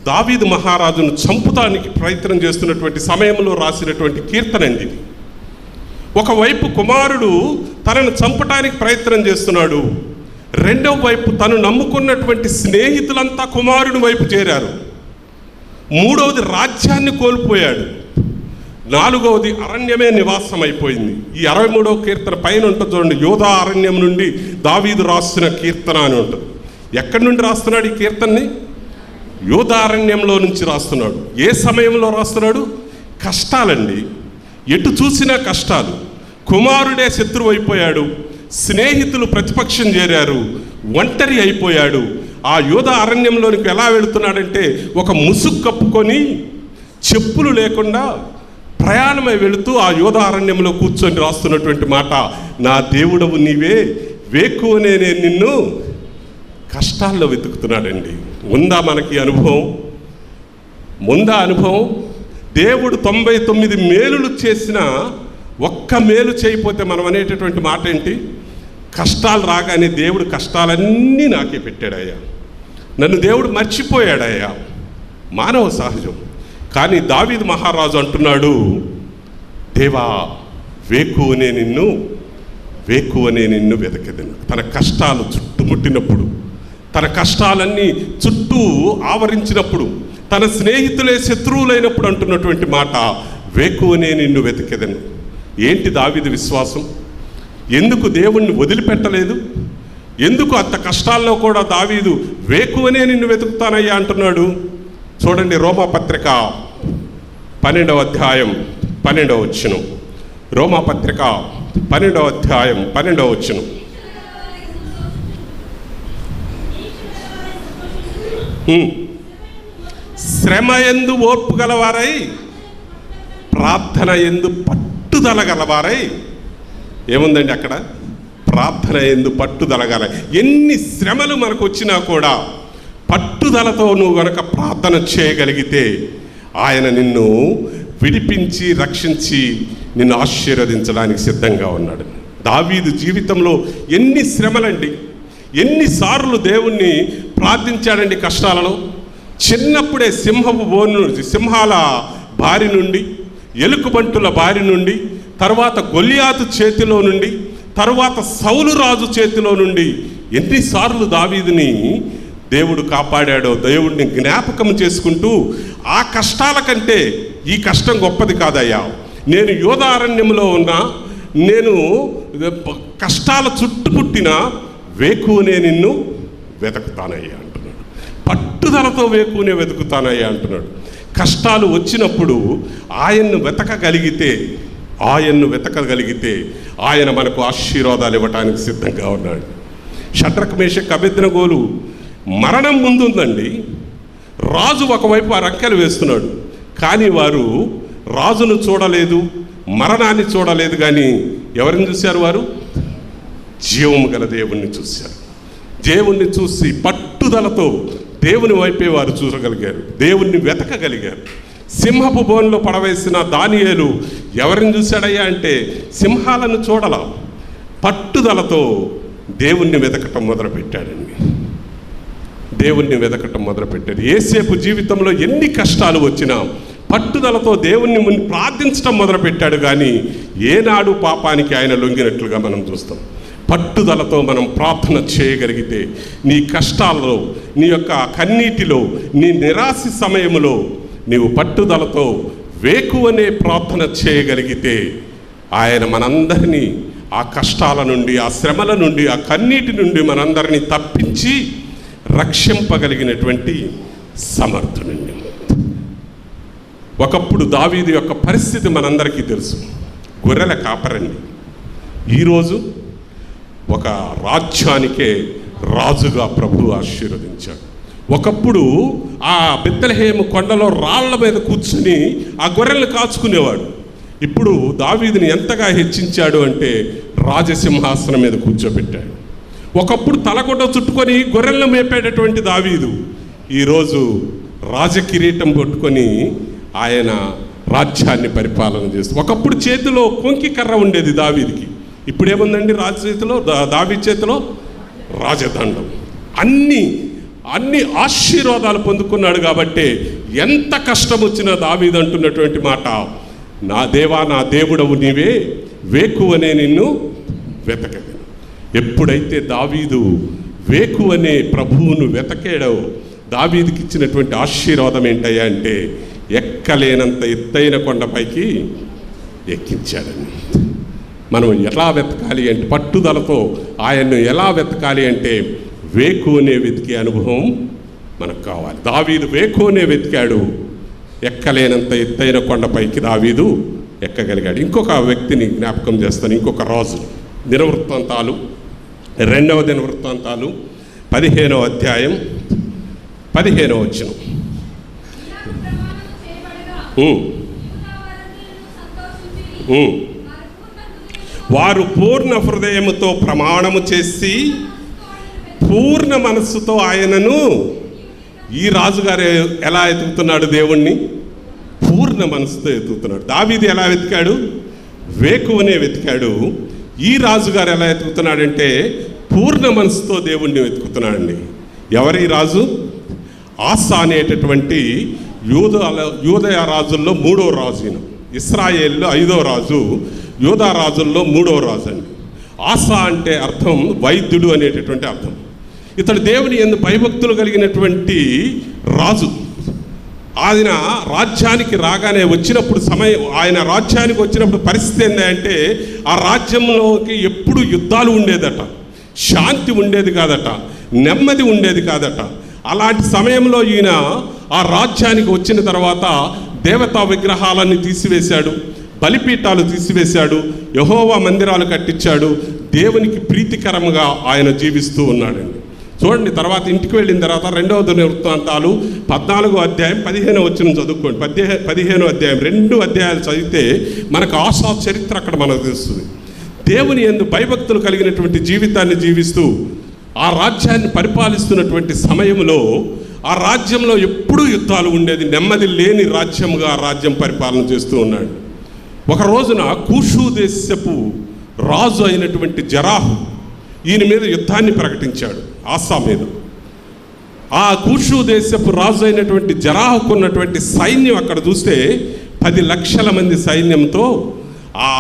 దావీదు మహారాజును చంపుతానికి ప్రయత్నం చేస్తున్నటువంటి సమయంలో రాసినటువంటి కీర్తన అండి ఇది. ఒకవైపు కుమారుడు తనను చంపటానికి ప్రయత్నం చేస్తున్నాడు, రెండవ వైపు తను నమ్ముకున్నటువంటి స్నేహితులంతా కుమారుని వైపు చేరారు, మూడవది రాజ్యాన్ని కోల్పోయాడు, నాలుగవది అరణ్యమే నివాసం అయిపోయింది. ఈ 63వ కీర్తన పైన ఉంటుంది చూడండి, యోధా అరణ్యం నుండి దావీదు రాసిన కీర్తన అని ఉంటుంది. ఎక్కడి నుండి రాస్తున్నాడు ఈ కీర్తనని? యోధారణ్యంలో నుంచి రాస్తున్నాడు. ఏ సమయంలో రాస్తున్నాడు? కష్టాలండి, ఎటు చూసినా కష్టాలు. కుమారుడే శత్రువు అయిపోయాడు, స్నేహితులు ప్రతిపక్షం చేరారు, ఒంటరి అయిపోయాడు. ఆ యోధా అరణ్యంలోనికి ఎలా వెళుతున్నాడంటే, ఒక ముసుగు కప్పుకొని చెప్పులు లేకుండా ప్రయాణమై వెళుతూ ఆ యోధా అరణ్యంలో కూర్చొని రాస్తున్నటువంటి మాట, నా దేవుడవు నీవే, వేకువనే నేను నిన్ను కష్టాల్లో వెతుకుతున్నాడండి. ఉందా మనకి అనుభవం? ముందా అనుభవం? దేవుడు 99 మేలులు చేసినా ఒక్క మేలు చేయకపోతే మనం అనేటటువంటి మాట ఏంటి? కష్టాలు రాగానే దేవుడు కష్టాలన్నీ నాకే పెట్టాడయ్యా, నన్ను దేవుడు మర్చిపోయాడయ్యా. మానవ సహజం. కానీ దావీదు మహారాజు అంటున్నాడు, దేవా వేకువనే నిన్ను వెతకెదను. తన కష్టాలు చుట్టుముట్టినప్పుడు, తన కష్టాలన్నీ చుట్టూ ఆవరించినప్పుడు, తన స్నేహితులే శత్రువులైనప్పుడు అంటున్నటువంటి మాట, వేకువనే నిన్ను వెతికెదను. ఏంటి దావీదు విశ్వాసం? ఎందుకు దేవుణ్ణి వదిలిపెట్టలేదు? ఎందుకు అంత కష్టాల్లో కూడా దావీదు వేకువనే నిన్ను వెతుకుతానయ్యా అంటున్నాడు? చూడండి, రోమాపత్రిక 12వ అధ్యాయం 12వ వచనం. రోమాపత్రిక 12వ అధ్యాయం 12వ వచనం. శ్రమ యందు ఓర్పు గలవారై, ప్రార్థన యందు పట్టుదల గలవారై. ఏముందండి అక్కడ? ప్రార్థన యందు పట్టుదల గల. ఎన్ని శ్రమలు మనకు వచ్చినా కూడా పట్టుదలతో నువ్వు గనక ప్రార్థన చేయగలిగితే ఆయన నిన్ను విడిపించి రక్షించి నిన్ను ఆశీర్వదించడానికి సిద్ధంగా ఉన్నాడు. దావీదు జీవితంలో ఎన్ని శ్రమలండి, ఎన్నిసార్లు దేవుణ్ణి ప్రార్థించాడండి కష్టాలలో. చిన్నప్పుడే సింహాల బారి నుండి, ఎలుకబంటుల బారి నుండి, తర్వాత గొలియాతు చేతిలో నుండి, తర్వాత సౌలు రాజు చేతిలో నుండి ఎన్నిసార్లు దావీదుని దేవుడు కాపాడాడో దేవుడిని జ్ఞాపకం చేసుకుంటూ, ఆ కష్టాల కంటే ఈ కష్టం గొప్పది కాదయ్యా, నేను యోధా అరణ్యంలో ఉన్నా, నేను కష్టాల చుట్టుముట్టిన వేకువనే నిన్ను వెతుకుతానయ్యా అంటున్నాడు. పట్టుదలతో వేకువనే వెతుకుతానయ్యా అంటున్నాడు. కష్టాలు వచ్చినప్పుడు ఆయన్ను వెతకగలిగితే ఆయన్ను వెతకగలిగితే ఆయన మనకు ఆశీర్వాదాలు ఇవ్వటానికి సిద్ధంగా ఉన్నాడు. షడ్రక్ మేషక్ అబేద్నెగోలు మరణం ముందుందండి. రాజు ఒకవైపు ఆ రంకెలు వేస్తున్నాడు, కానీ వారు రాజును చూడలేదు, మరణాన్ని చూడలేదు, కానీ ఎవరిని చూశారు? వారు జీవము గల దేవుణ్ణి చూశారు. దేవుణ్ణి చూసి పట్టుదలతో దేవుని వైపే వారు చూడగలిగారు, దేవుణ్ణి వెతకగలిగారు. సింహపు బోన్లో పడవేసిన దానియేలు ఎవరిని చూశాడయ్యా అంటే సింహాలను చూడలా, పట్టుదలతో దేవుణ్ణి వెతకటం మొదలుపెట్టాడండి. దేవుణ్ణి వెతకటం మొదలుపెట్టాడు. యేసేపు జీవితంలో ఎన్ని కష్టాలు వచ్చినా పట్టుదలతో దేవుణ్ణి ప్రార్థించడం మొదలుపెట్టాడు, కానీ ఏనాడు పాపానికి ఆయన లొంగినట్లుగా మనం చూస్తాం. పట్టుదలతో మనం ప్రార్థన చేయగలిగితే నీ కష్టాల్లో, నీ యొక్క కన్నీటిలో, నీ నిరాశ సమయంలో నీవు పట్టుదలతో వేకువనే ప్రార్థన చేయగలిగితే ఆయన మనందరినీ ఆ కష్టాల నుండి, ఆ శ్రమల నుండి, ఆ కన్నీటి నుండి మనందరినీ తప్పించి రక్షింపగలిగినటువంటి సమర్థునండి. ఒకప్పుడు దావీదు యొక్క పరిస్థితి మనందరికీ తెలుసు. గొర్రెల కాపరండి. ఈరోజు ఒక రాజ్యానికే రాజుగా ప్రభువు ఆశీర్వదించాడు. ఒకప్పుడు ఆ బెత్లెహేము కొండలో రాళ్ల మీద కూర్చుని ఆ గొర్రెలను కాచుకునేవాడు. ఇప్పుడు దావీదుని ఎంతగా హెచ్చించాడు అంటే రాజసింహాసనం మీద కూర్చోబెట్టాడు. ఒకప్పుడు తలగొడ్డ చుట్టుకొని గొర్రెలను మేపేటటువంటి దావీదు ఈరోజు రాజకిరీటం పట్టుకొని ఆయన రాజ్యాన్ని పరిపాలన చేస్తూ, ఒకప్పుడు చేతిలో కొంకి కర్ర ఉండేది దావీదికి, ఇప్పుడు ఏముందండి? రాజు చేతిలో, దావీదు చేతిలో రాజదండం. అన్ని ఆశీర్వాదాలు పొందుకున్నాడు. కాబట్టి ఎంత కష్టం వచ్చినా దావీదు అంటున్నటువంటి మాట, నా దేవా, నా దేవుడవు నీవే, వేకువనే నిన్ను వెతకగలను. ఎప్పుడైతే దావీదు వేకువనే ప్రభువును వెతకాడో దావీదుకి ఇచ్చినటువంటి ఆశీర్వాదం ఏంటయ్యా అంటే ఎక్కలేనంత ఎత్తైన కొండపైకి ఎక్కించాడని. మనం ఎలా వెతకాలి అంటే, పట్టుదలతో ఆయన్ను ఎలా వెతకాలి అంటే వేకువనే వెతికే అనుభవం మనకు కావాలి. దావీదు వేకువనే వెతికాడు, ఎక్కలేనంత ఎత్తైన కొండపైకి దావీదు ఎక్కగలిగాడు. ఇంకొక వ్యక్తిని జ్ఞాపకం చేస్తాను, ఇంకొక రాజు. దినవృత్తాంతాలు, 2వ దినవృత్తాంతాలు 15వ అధ్యాయం 15వ వచనం. వారు పూర్ణ హృదయముతో ప్రమాణము చేసి పూర్ణ మనస్సుతో ఆయనను, ఈ రాజుగారు ఎలా ఎతుకుతున్నాడు దేవుణ్ణి? పూర్ణ మనస్సుతో ఎతుకుతున్నాడు. దావీదు ఎలా వెతికాడు? వేకువనే వెతికాడు. ఈ రాజుగారు ఎలా వెతుకుతున్నాడంటే పూర్ణ మనస్సుతో దేవుణ్ణి వెతుకుతున్నాడండి. ఎవరి రాజు? ఆసా అనేటటువంటి యూదయ రాజుల్లో 3వ రాజు ఈయన. ఇశ్రాయేల్లో 5వ రాజు, యూదా రాజుల్లో 3వ రాజు అండి. ఆసా అంటే అర్థం వైద్యుడు అనేటటువంటి అర్థం. ఇతడు దేవుని యందు భయభక్తులు కలిగినటువంటి రాజు. ఆయన రాజ్యానికి రాగానే వచ్చినప్పుడు ఆయన రాజ్యానికి వచ్చినప్పుడు పరిస్థితి ఏంటంటే ఆ రాజ్యంలోకి ఎప్పుడు యుద్ధాలు ఉండేదట, శాంతి ఉండేది కాదట, నెమ్మది ఉండేది కాదట. అలాంటి సమయంలో ఈయన ఆ రాజ్యానికి వచ్చిన తర్వాత దేవతా విగ్రహాలన్నీ తీసివేశాడు, బలిపీఠాలు తీసివేశాడు, యెహోవా మందిరాలు కట్టించాడు. దేవునికి ప్రీతికరంగా ఆయన జీవిస్తూ ఉన్నాడండి. చూడండి, తర్వాత ఇంటికి వెళ్ళిన తర్వాత 2వ దినవృత్తాంతాలు 14వ అధ్యాయం 15వ వచనం చదువుకోండి. 15వ అధ్యాయం 2 అధ్యాయాలు చదివితే మనకు ఆసా చరిత్ర అక్కడ మనకు తెలుస్తుంది. దేవుని యందు భయభక్తులు కలిగినటువంటి జీవితాన్ని జీవిస్తూ ఆ రాజ్యాన్ని పరిపాలిస్తున్నటువంటి సమయంలో ఆ రాజ్యంలో ఎప్పుడూ యుద్ధాలు ఉండేది, నెమ్మది లేని రాజ్యముగా ఆ రాజ్యం పరిపాలన చేస్తూ ఉన్నాడు. ఒక రోజున కూషు దేశపు రాజు అయినటువంటి జరాహు ఈయన మీద యుద్ధాన్ని ప్రకటించాడు, ఆసా మీద. ఆ కూషు దేశపు రాజు అయినటువంటి జరాహుకు ఉన్నటువంటి సైన్యం అక్కడ చూస్తే 10 లక్షల మంది సైన్యంతో ఆ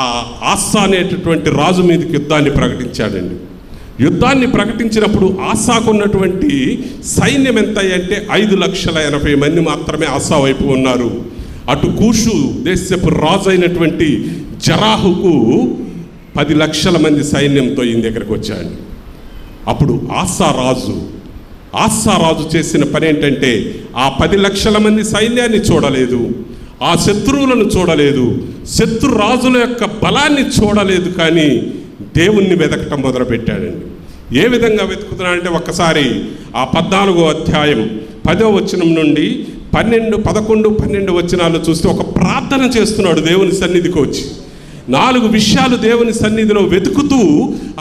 ఆసా అనేటటువంటి రాజు మీదకి యుద్ధాన్ని ప్రకటించాడండి. యుద్ధాన్ని ప్రకటించినప్పుడు ఆసాకు ఉన్నటువంటి సైన్యం ఎంత అంటే 5,80,000 మంది మాత్రమే ఆసా వైపు ఉన్నారు. అటు కూషు దేశపు రాజు అయినటువంటి జరాహుకు 10 లక్షల మంది సైన్యంతో ఈయన దగ్గరకు వచ్చాడు. అప్పుడు ఆసా రాజు చేసిన పని ఏంటంటే ఆ 10 లక్షల మంది సైన్యాన్ని చూడలేదు, ఆ శత్రువులను చూడలేదు, శత్రు రాజుల యొక్క బలాన్ని చూడలేదు, కానీ దేవుణ్ణి వెతకటం మొదలుపెట్టాడండి. ఏ విధంగా వెతుకుతున్నాడంటే ఒక్కసారి ఆ 14వ అధ్యాయం 10వ వచనం నుండి 11, 12 వచనాలు చూస్తే ఒక ప్రార్థన చేస్తున్నాడు దేవుని సన్నిధికి వచ్చి. 4 విషయాలు దేవుని సన్నిధిలో వెతుకుతూ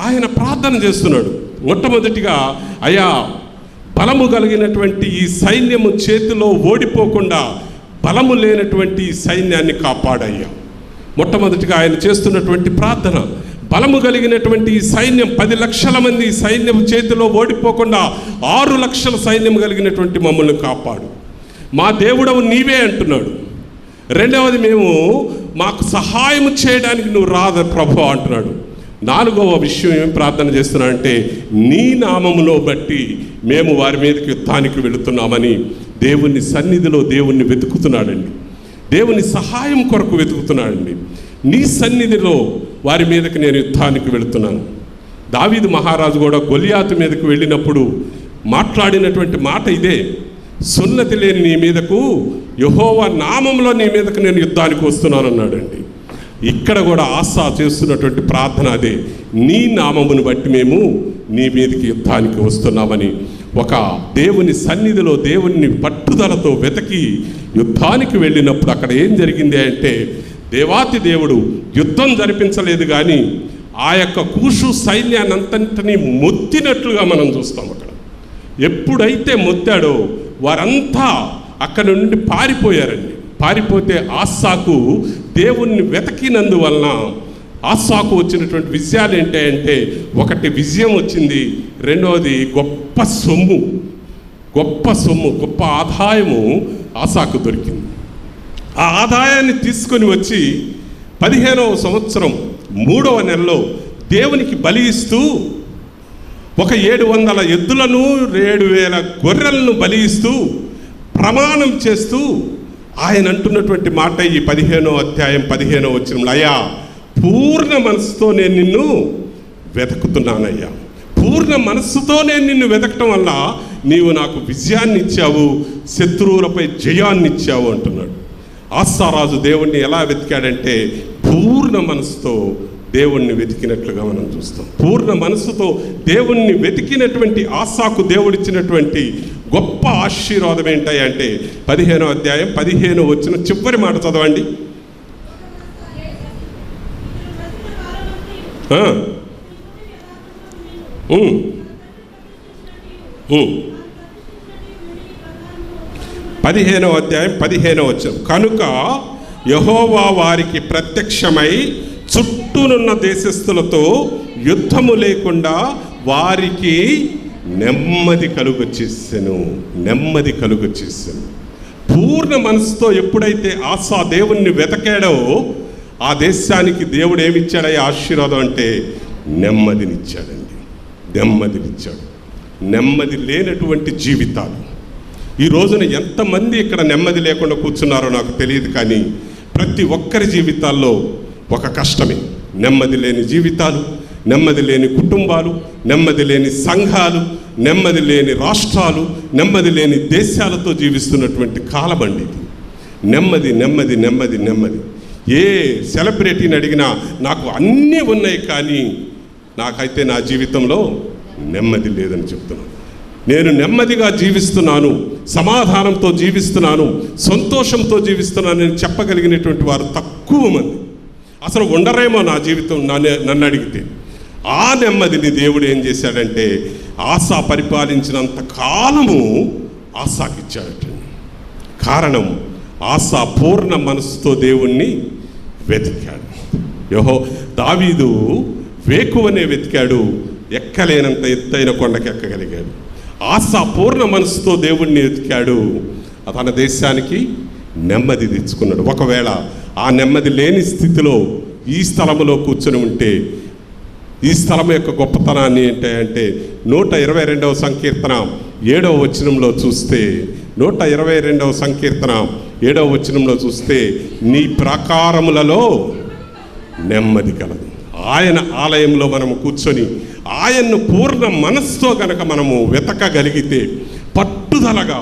ఆయన ప్రార్థన చేస్తున్నాడు. మొట్టమొదటిగా, అయ్యా బలము కలిగినటువంటి ఈ సైన్యము చేతిలో ఓడిపోకుండా బలము లేనటువంటి ఈ సైన్యాన్ని కాపాడయ్యా. మొట్టమొదటిగా ఆయన చేస్తున్నటువంటి ప్రార్థన, బలము కలిగినటువంటి ఈ సైన్యం 10 లక్షల మంది సైన్యం చేతిలో ఓడిపోకుండా 6 లక్షల సైన్యం కలిగినటువంటి మమ్మల్ని కాపాడు, మా దేవుడవు నీవే అంటున్నాడు. రెండవది, మేము మాకు సహాయం చేయడానికి నువ్వు రాదు ప్రభు అంటున్నాడు. 4వ విషయం ఏం ప్రార్థన చేస్తున్నాడంటే, నీ నామములో బట్టి మేము వారి మీదకి యుద్ధానికి వెళుతున్నామని దేవుని సన్నిధిలో దేవుణ్ణి వెతుకుతున్నాడండి. దేవుని సహాయం కొరకు వెతుకుతున్నాడండి. నీ సన్నిధిలో వారి మీదకి నేను యుద్ధానికి వెళుతున్నాను. దావీదు మహారాజు కూడా గొలియాతు మీదకు వెళ్ళినప్పుడు మాట్లాడినటువంటి మాట ఇదే, సున్నతి లేని నీ మీదకు యెహోవా నామంలో నీ మీదకు నేను యుద్ధానికి వస్తున్నాను అన్నాడండి. ఇక్కడ కూడా ఆసా చేస్తున్నటువంటి ప్రార్థన అదే, నీ నామమును బట్టి మేము నీ మీదకి యుద్ధానికి వస్తున్నామని ఒక దేవుని సన్నిధిలో దేవుని పట్టుదలతో వెతకి యుద్ధానికి వెళ్ళినప్పుడు అక్కడ ఏం జరిగింది అంటే, దేవాతి దేవుడు యుద్ధం జరిపించలేదు, కానీ ఆ యొక్క కూషు సైన్యాన్నంతటినీ మొత్తినట్లుగా మనం చూస్తాం. అక్కడ ఎప్పుడైతే మొత్తాడో వారంతా అక్కడ నుండి పారిపోయారండి. పారిపోతే ఆసాకు దేవుణ్ణి వెతకినందువలన ఆసాకు వచ్చినటువంటి విజయాలు ఏంటంటే, ఒకటి విజయం వచ్చింది, రెండవది గొప్ప సొమ్ము, గొప్ప ఆదాయము ఆసాకు దొరికింది. ఆ ఆదాయాన్ని తీసుకొని వచ్చి 15వ సంవత్సరం 3వ నెలలో దేవునికి బలి ఇస్తూ ఒక 700 ఎద్దులను 7,000 గొర్రెలను బలి ఇస్తూ ప్రమాణం చేస్తూ ఆయన అంటున్నటువంటి మాట ఈ 15వ అధ్యాయం 15వ వచనంలో, అయ్యా పూర్ణ మనసుతో నేను నిన్ను వెతుకుతున్నానయ్యా, పూర్ణ మనస్సుతో నేను నిన్ను వెతకటం వల్ల నీవు నాకు విజయాన్ని ఇచ్చావు, శత్రువులపై జయాన్ని ఇచ్చావు అంటున్నాడు. ఆసారాజు దేవుణ్ణి ఎలా వెతికాడంటే పూర్ణ మనసుతో దేవుణ్ణి వెతికినట్లుగా మనం చూస్తాం. పూర్ణ మనసుతో దేవుణ్ణి వెతికినటువంటి ఆసాకు దేవుడిచ్చినటువంటి గొప్ప ఆశీర్వాదం ఏంటంటే 15వ అధ్యాయం 15వ వచనం చివరి మాట చదవండి. పదిహేనవ అధ్యాయం 15వ వచనం, కనుక యెహోవా వారికి ప్రత్యక్షమై చుట్టూనున్న దేశస్థులతో యుద్ధము లేకుండా వారికి నెమ్మది కలుగొచ్చేసాను. పూర్ణ మనసుతో ఎప్పుడైతే ఆసా దేవుణ్ణి వెతకాడో ఆ దేశానికి దేవుడు ఏమిచ్చాడు ఆశీర్వాదం అంటే నెమ్మదినిచ్చాడండి. నెమ్మది లేనటువంటి జీవితాలు ఈ రోజున ఎంతమంది ఇక్కడ నెమ్మది లేకుండా కూర్చున్నారో నాకు తెలియదు, కానీ ప్రతి ఒక్కరి జీవితాల్లో ఒక కష్టమే. నెమ్మది లేని జీవితాలు, నెమ్మది లేని కుటుంబాలు, నెమ్మది లేని సంఘాలు, నెమ్మది లేని రాష్ట్రాలు, నెమ్మది లేని దేశాలతో జీవిస్తున్నటువంటి కాలమండి. నెమ్మది. ఏ సెలబ్రిటీని అడిగినా నాకు అన్నీ ఉన్నాయి, కానీ నాకైతే నా జీవితంలో నెమ్మది లేదని చెప్తున్నాను. నేను నెమ్మదిగా జీవిస్తున్నాను, సమాధానంతో జీవిస్తున్నాను, సంతోషంతో జీవిస్తున్నాను అని చెప్పగలిగినటువంటి వారు తక్కువ మంది. అసలు ఉండరేమో నా జీవితం నన్ను అడిగితే. ఆ నెమ్మదిని దేవుడు ఏం చేశాడంటే ఆసా పరిపాలించినంత కాలము ఆసాకిచ్చాడట. కారణం ఆసా పూర్ణ మనసుతో దేవుణ్ణి వెతికాడు. దావీదు వేకువనే వెతికాడు, ఎక్కలేనంత ఎత్తైన కొండకి ఎక్కగలిగాడు. ఆసా పూర్ణ మనసుతో దేవుణ్ణి వెతికాడు, తన దేశానికి నెమ్మది తెచ్చుకున్నాడు. ఒకవేళ ఆ నెమ్మది లేని స్థితిలో ఈ స్థలంలో కూర్చొని ఉంటే, ఈ స్థలం యొక్క గొప్పతనాన్ని ఏంటంటే 122వ సంకీర్తన 7వ వచనంలో చూస్తే, 122వ సంకీర్తన 7వ వచనంలో చూస్తే, నీ ప్రాకారములలో నెమ్మది కలదు. ఆయన ఆలయంలో మనము కూర్చొని ఆయన్ను పూర్ణ మనస్సుతో కనుక మనము వెతకగలిగితే, పట్టుదలగా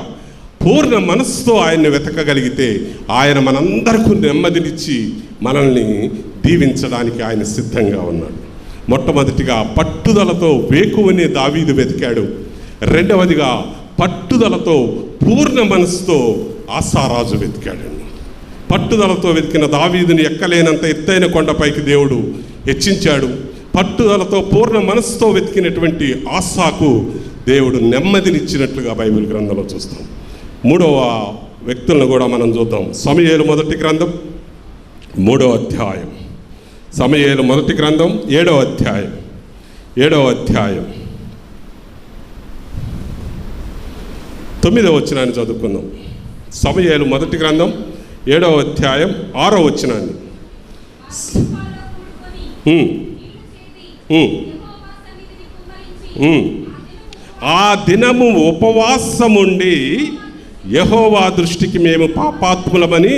పూర్ణ మనస్సుతో ఆయన్ని వెతకగలిగితే ఆయన మనందరికీ నెమ్మదినిచ్చి మనల్ని దీవించడానికి ఆయన సిద్ధంగా ఉన్నాడు. మొట్టమొదటిగా పట్టుదలతో వేకువనే దావీదు వెతికాడు. రెండవదిగా పట్టుదలతో పూర్ణ మనస్సుతో ఆసారాజు వెతికాడు. పట్టుదలతో వెతికిన దావీదుని ఎక్కలేనంత ఎత్తైన కొండపైకి దేవుడు హెచ్చించాడు. పట్టుదలతో పూర్ణ మనస్సుతో వెతికినటువంటి ఆసాకు దేవుడు నెమ్మదినిచ్చినట్లుగా బైబిల్ గ్రంథంలో చూస్తాం. మూడవ వ్యక్తులను కూడా మనం చూద్దాం. సమూయేలు మొదటి గ్రంథం 3వ అధ్యాయం. సమూయేలు మొదటి గ్రంథం 7వ అధ్యాయం. 7వ అధ్యాయం 9వ వచనాన్ని చదువుకుందాం. సమూయేలు మొదటి గ్రంథం 7వ అధ్యాయం 6వ వచనాన్ని. ఆ దినము ఉపవాసముండి యెహోవా దృష్టికి మేము పాపాత్ములమని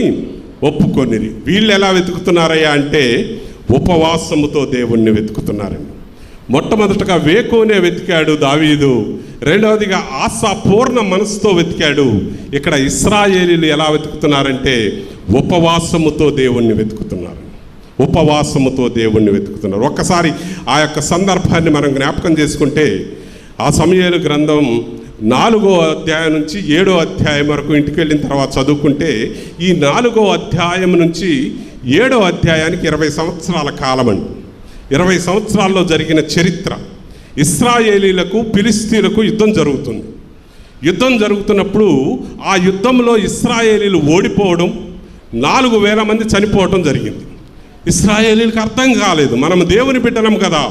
ఒప్పుకొనిరి. వీళ్ళు ఎలా వెతుకుతున్నారయ్యా అంటే ఉపవాసముతో దేవుణ్ణి వెతుకుతున్నారండి. మొట్టమొదటగా వేకువనే వెతికాడు దావీదు. రెండవదిగా ఆసా పూర్ణ మనసుతో వెతికాడు. ఇక్కడ ఇశ్రాయేలీలు ఎలా వెతుకుతున్నారంటే ఉపవాసముతో దేవుణ్ణి వెతుకుతున్నారు. ఉపవాసముతో దేవుణ్ణి వెతుకుతున్నారు. ఒక్కసారి ఆ యొక్క సందర్భాన్ని మనం జ్ఞాపకం చేసుకుంటే ఆ సమూయేలు గ్రంథం 4వ అధ్యాయం నుంచి 7వ అధ్యాయం వరకు ఇంటికి వెళ్ళిన తర్వాత చదువుకుంటే ఈ 4వ అధ్యాయం నుంచి 7వ అధ్యాయానికి 20 సంవత్సరాల కాలం అండి. 20 సంవత్సరాల్లో జరిగిన చరిత్ర. ఇశ్రాయేలీలకు ఫిలిస్తీన్లకు యుద్ధం జరుగుతుంది. యుద్ధం జరుగుతున్నప్పుడు ఆ యుద్ధంలో ఇశ్రాయేలీలు ఓడిపోవడం, 4,000 మంది చనిపోవడం జరిగింది. ఇశ్రాయేలీలకు అర్థం కాలేదు, మనం దేవుని బిడ్డలం కదా,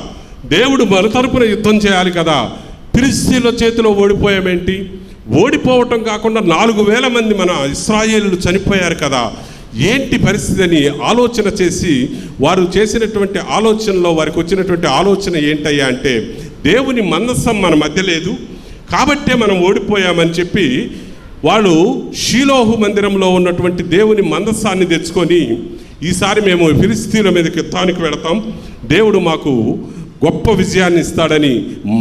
దేవుడు మన తరపున యుద్ధం చేయాలి కదా, ఫిలిస్తీన్ల చేతిలో ఓడిపోయామేంటి? ఓడిపోవటం కాకుండా 4,000 మంది మన ఇశ్రాయేలీలు చనిపోయారు కదా, ఏంటి పరిస్థితి అని ఆలోచన చేసి వారు చేసినటువంటి ఆలోచనలో వారికి వచ్చినటువంటి ఆలోచన ఏంటయ్యా అంటే దేవుని మందసం మన మధ్య లేదు కాబట్టే మనం ఓడిపోయామని చెప్పి వాళ్ళు షీలోహు మందిరంలో ఉన్నటువంటి దేవుని మందసాన్ని తెచ్చుకొని ఈసారి మేము ఫిలిస్తీన్ల మీదకి యుద్ధానికి వెళతాం, దేవుడు మాకు గొప్ప విజయాన్ని ఇస్తాడని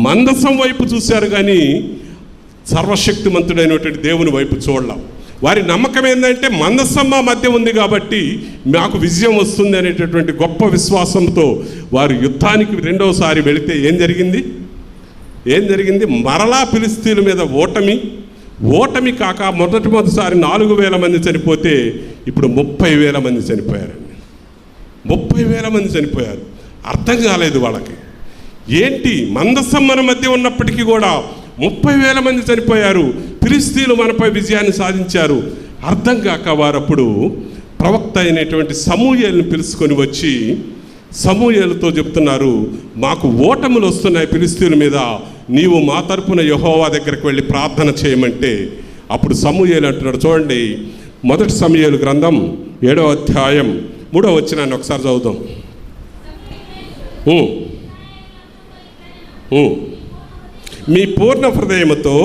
మందసం వైపు చూశారు కానీ సర్వశక్తిమంతుడైనటువంటి దేవుని వైపు చూడలేం. వారి నమ్మకం ఏంటంటే మందసం మా మధ్య ఉంది కాబట్టి మాకు విజయం వస్తుంది అనేటటువంటి గొప్ప విశ్వాసంతో వారు యుద్ధానికి రెండవసారి వెళితే ఏం జరిగింది? మరలా ఫిలిస్తీన్ల మీద ఓటమి కాక మొదటిసారి 4,000 మంది చనిపోతే ఇప్పుడు 30,000 మంది చనిపోయారండి. 30,000 మంది చనిపోయారు. అర్థం కాలేదు వాళ్ళకి. ఏంటి మందసం మన మధ్య ఉన్నప్పటికీ కూడా 30,000 మంది చనిపోయారు, ఫిలిస్తీన్లు మనపై విజయాన్ని సాధించారు. అర్థం కాక వారప్పుడు ప్రవక్త అయినటువంటి సమూయేలుని పిలుచుకొని వచ్చి సమూయేలుతో చెప్తున్నారు, మాకు ఓటములు వస్తున్నాయి ఫిలిస్తీన్ల మీద, నీవు మా తరపున యెహోవా దగ్గరికి వెళ్ళి ప్రార్థన చేయమంటే అప్పుడు సమూయేలు అంటున్నాడు. చూడండి, 1 సమూయేలు గ్రంథం 7వ అధ్యాయం 3వ వచనాన్ని ఒకసారి చదువుదాం. మీ పూర్ణ హృదయముతో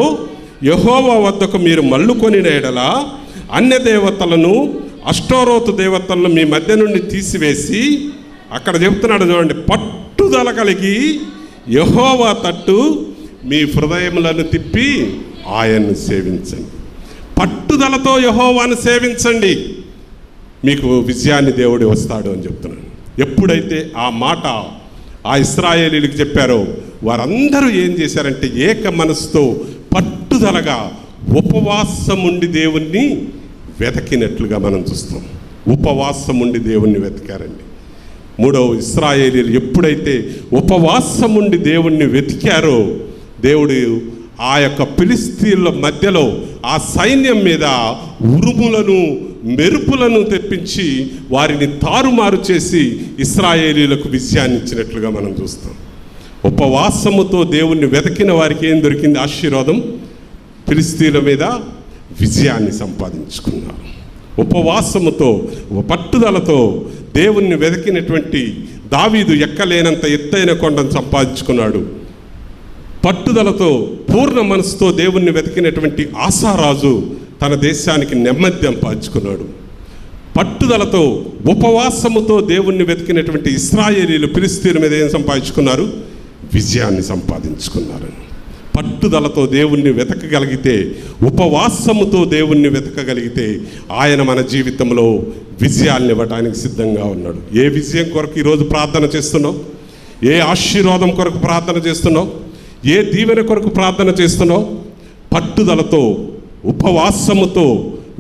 యెహోవా వద్దకు మీరు మళ్ళుకొని ఎడల అన్య దేవతలను అష్టోరోతు దేవతలను మీ మధ్య నుండి తీసివేసి, అక్కడ చెప్తున్నాడు చూడండి, పట్టుదల కలిగి యెహోవా తట్టు మీ హృదయములను తిప్పి ఆయన్ను సేవించండి. పట్టుదలతో యెహోవాను సేవించండి, మీకు విజయాన్ని దేవుడు వస్తాడు అని చెప్తున్నాను. ఎప్పుడైతే ఆ మాట ఆ ఇశ్రాయేలీలకు చెప్పారో వారందరూ ఏం చేశారంటే ఏక మనసుతో పట్టుదలగా ఉపవాసం ఉండి దేవుణ్ణి వెతికినట్లుగా మనం చూస్తాం. ఉపవాసం ఉండి దేవుణ్ణి వెతికారండి. 3వ ఇశ్రాయేలీలు ఎప్పుడైతే ఉపవాసం ఉండి దేవుణ్ణి వెతికారో దేవుడు ఆ యొక్క ఫిలిస్తీన్ల మధ్యలో ఆ సైన్యం మీద ఉరుములను మెరుపులను తెప్పించి వారిని తారుమారు చేసి ఇశ్రాయేలీలకు విజయాన్ని ఇచ్చినట్లుగా మనం చూస్తాం. ఉపవాసముతో దేవుణ్ణి వెతికిన వారికి ఏం దొరికింది? ఆశీర్వాదం. ఫిలిస్తీన్ల మీద విజయాన్ని సంపాదించుకున్నారు. ఉపవాసముతో పట్టుదలతో దేవుణ్ణి వెతికినటువంటి దావీదు ఎక్కలేనంత ఎత్తైన కొండను సంపాదించుకున్నాడు. పట్టుదలతో పూర్ణ మనసుతో దేవుణ్ణి వెతికినటువంటి ఆసారాజు తన దేశానికి నెమ్మది సంపాదించుకున్నాడు. పట్టుదలతో ఉపవాసముతో దేవుణ్ణి వెతికినటువంటి ఇశ్రాయేలీలు ఫిలిస్తీన్ల మీద ఏం సంపాదించుకున్నారు? విజయాన్ని సంపాదించుకున్నారు. పట్టుదలతో దేవుణ్ణి వెతకగలిగితే, ఉపవాసముతో దేవుణ్ణి వెతకగలిగితే ఆయన మన జీవితంలో విజయాలను ఇవ్వడానికి సిద్ధంగా ఉన్నాడు. ఏ విజయం కొరకు ఈరోజు ప్రార్థన చేస్తున్నావు? ఏ ఆశీర్వాదం కొరకు ప్రార్థన చేస్తున్నావు? ఏ దీవెన కొరకు ప్రార్థన చేస్తున్నావు? పట్టుదలతో, ఉపవాసముతో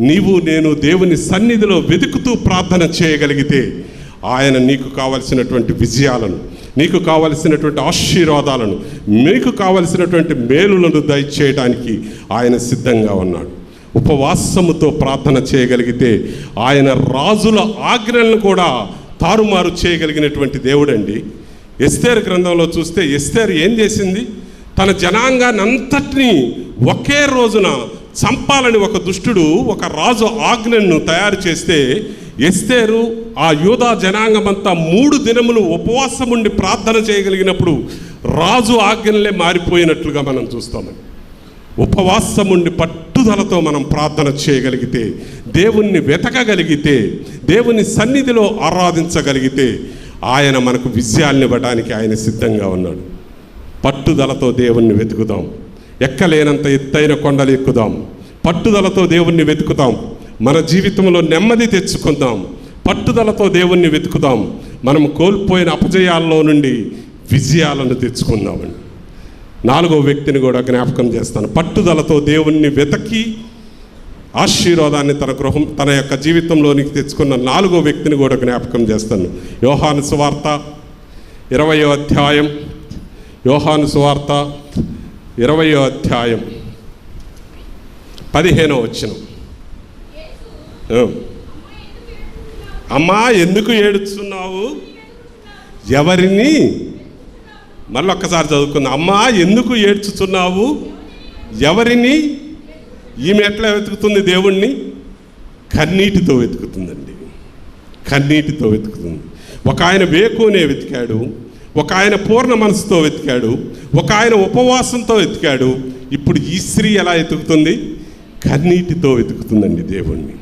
నీవు నేను దేవుని సన్నిధిలో వెతుకుతూ ప్రార్థన చేయగలిగితే ఆయన నీకు కావలసినటువంటి విజయాలను, నీకు కావలసినటువంటి ఆశీర్వాదాలను, మీకు కావలసినటువంటి మేలులను దయచేయడానికి ఆయన సిద్ధంగా ఉన్నాడు. ఉపవాసముతో ప్రార్థన చేయగలిగితే ఆయన రాజుల ఆజ్ఞలను కూడా తారుమారు చేయగలిగినటువంటి దేవుడండి. ఎస్తేరు గ్రంథంలో చూస్తే ఎస్తేరు ఏం చేసింది? తన జనాంగాన్ని అంతటినీ ఒకే రోజున చంపాలని ఒక దుష్టుడు, ఒక రాజు ఆజ్ఞను తయారు చేస్తే ఎస్తేరు ఆ యూదా జనాంగమంతా 3 దినములు ఉపవాసం ఉండి ప్రార్థన చేయగలిగినప్పుడు రాజు ఆజ్ఞలే మారిపోయినట్లుగా మనం చూస్తామని. ఉపవాసం ఉండి పట్టుదలతో మనం ప్రార్థన చేయగలిగితే, దేవుణ్ణి వెతకగలిగితే, దేవుని సన్నిధిలో ఆరాధించగలిగితే ఆయన మనకు విజయాన్ని ఇవ్వడానికి ఆయన సిద్ధంగా ఉన్నాడు. పట్టుదలతో దేవుణ్ణి వెతుకుదాం. ఎక్కలేనంత ఎత్తైన కొండలు ఎక్కుదాం. పట్టుదలతో దేవుణ్ణి వెతుకుతాం. మన జీవితంలో నెమ్మది తెచ్చుకుందాం. పట్టుదలతో దేవుణ్ణి వెతుకుదాం. మనం కోల్పోయిన అపజయాల్లో నుండి విజయాలను తెచ్చుకుందామండి. 4వ వ్యక్తిని కూడా జ్ఞాపకం చేస్తాను. పట్టుదలతో దేవుణ్ణి వెతకి ఆశీర్వాదాన్ని తన యొక్క జీవితంలోనికి తెచ్చుకున్న 4వ వ్యక్తిని కూడా జ్ఞాపకం చేస్తాను. యోహాను సువార్త 20వ అధ్యాయం. యోహాను సువార్త 20వ అధ్యాయం 15వ వచనం. అమ్మా ఎందుకు ఏడుస్తున్నావు? ఎవరిని? మళ్ళీ ఒక్కసారి చదువుకుందాం. అమ్మా ఎందుకు ఏడ్చుతున్నావు? ఎవరిని? ఈమె ఎట్లా వెతుకుతుంది దేవుణ్ణి? కన్నీటితో వెతుకుతుందండి. కన్నీటితో వెతుకుతుంది. ఒక ఆయన వేకునే వెతికాడు, ఒక ఆయన పూర్ణ మనసుతో వెతికాడు, ఒక ఆయన ఉపవాసంతో వెతికాడు. ఇప్పుడు ఈ స్త్రీ ఎలా వెతుకుతుంది? కన్నీటితో వెతుకుతుందండి దేవుణ్ణి.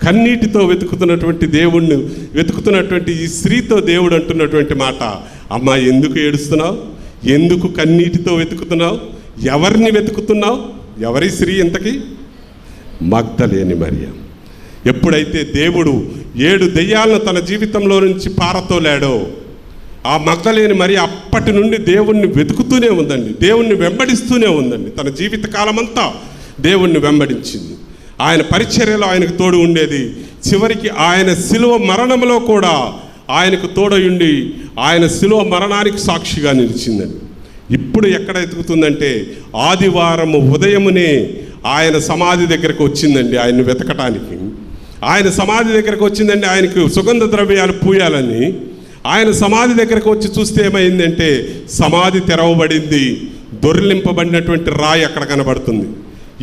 కన్నీటితో వెతుకుతున్నటువంటి దేవుణ్ణి వెతుకుతున్నటువంటి ఈ స్త్రీతో దేవుడు అంటున్నటువంటి మాట, అమ్మా ఎందుకు ఏడుస్తున్నావు? ఎందుకు కన్నీటితో వెతుకుతున్నావు? ఎవరిని వెతుకుతున్నావు? ఎవరి స్త్రీ ఇంతకీ? మగ్దలేని మరియ. ఎప్పుడైతే దేవుడు 7 దెయ్యాలను తన జీవితంలో నుంచి పారతోలాడో ఆ మగ్దలేని మరియ అప్పటి నుండి దేవుణ్ణి వెతుకుతూనే ఉందండి. దేవుణ్ణి వెంబడిస్తూనే ఉందండి. తన జీవిత కాలమంతా దేవుణ్ణి వెంబడించింది. ఆయన పరిచర్యలో ఆయనకు తోడు ఉండేది. చివరికి ఆయన శిలువ మరణంలో కూడా ఆయనకు తోడయుండి ఆయన శిలువ మరణానికి సాక్షిగా నిలిచిందండి. ఇప్పుడు ఎక్కడ ఎతుకుతుందంటే ఆదివారం ఉదయమునే ఆయన సమాధి దగ్గరకు వచ్చిందండి. ఆయన్ని వెతకటానికి ఆయన సమాధి దగ్గరకు వచ్చిందండి. ఆయనకు సుగంధ ద్రవ్యాలు పూయాలని ఆయన సమాధి దగ్గరకు వచ్చి చూస్తే ఏమైందంటే సమాధి తెరవబడింది. దొర్లింపబడినటువంటి రాయి అక్కడ కనబడుతుంది.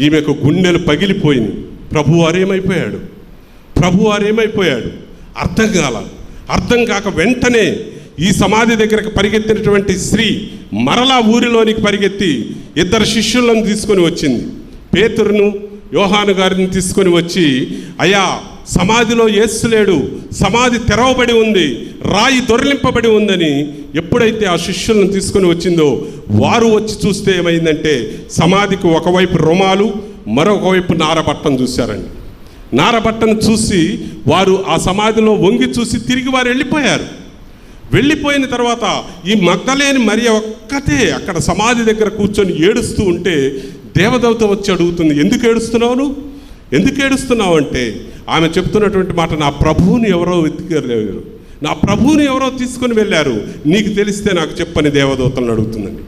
ఈమెకు గుండెలు పగిలిపోయింది. ప్రభువారు ఏమైపోయాడు? ప్రభువారు ఏమైపోయాడు? అర్థం కాక వెంటనే ఈ సమాధి దగ్గరకు పరిగెత్తినటువంటి స్త్రీ మరలా ఊరిలోనికి పరిగెత్తి 2 శిష్యులను తీసుకొని వచ్చింది. పేతురును, యోహాను గారిని తీసుకొని వచ్చి, అయ్యా సమాధిలో యేసు లేడు, సమాధి తెరవబడి ఉంది, రాయి దొర్లింపబడి ఉందని ఎప్పుడైతే ఆ శిష్యులను తీసుకొని వచ్చిందో వారు వచ్చి చూస్తే ఏమైందంటే సమాధికి ఒకవైపు రుమాలు, మరొక వైపు నారబట్టను చూశారండి. నారబట్టను చూసి వారు ఆ సమాధిలో వంగి చూసి తిరిగి వారు వెళ్ళిపోయారు. వెళ్ళిపోయిన తర్వాత ఈ మగ్దలేని మరియ ఒక్కతే అక్కడ సమాధి దగ్గర కూర్చొని ఏడుస్తూ ఉంటే దేవదూత వచ్చి అడుగుతుంది, ఎందుకు ఏడుస్తున్నావు? ఎందుకు ఏడుస్తున్నావు అంటే ఆమె చెప్తున్నటువంటి మాట, నా ప్రభువుని ఎవరో వెతికారు, నా ప్రభువుని ఎవరో తీసుకొని వెళ్ళారు, నీకు తెలిస్తే నాకు చెప్పని దేవదూతలను అడుగుతుందండి.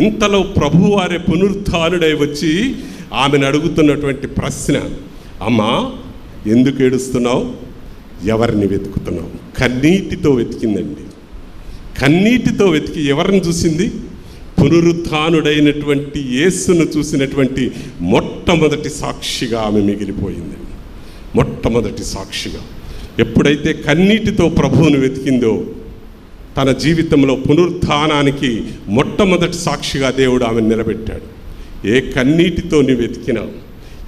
ఇంతలో ప్రభువు వారే పునరుత్థానుడై వచ్చి ఆమెను అడుగుతున్నటువంటి ప్రశ్న, అమ్మా ఎందుకు ఏడుస్తున్నావు? ఎవరిని వెతుకుతున్నావు? కన్నీటితో వెతికిందండి. కన్నీటితో వెతికి ఎవరిని చూసింది? పునరుత్థానుడైనటువంటి యేసును చూసినటువంటి మొట్టమొదటి సాక్షిగా ఆమె మిగిలిపోయిందండి. మొట్టమొదటి సాక్షిగా ఎప్పుడైతే కన్నీటితో ప్రభువును వెతికిందో తన జీవితంలో పునరుత్థానానికి మొట్టమొదటి సాక్షిగా దేవుడు ఆమెను నిలబెట్టాడు. ఏ కన్నీటితో నువ్వు వెతికినా,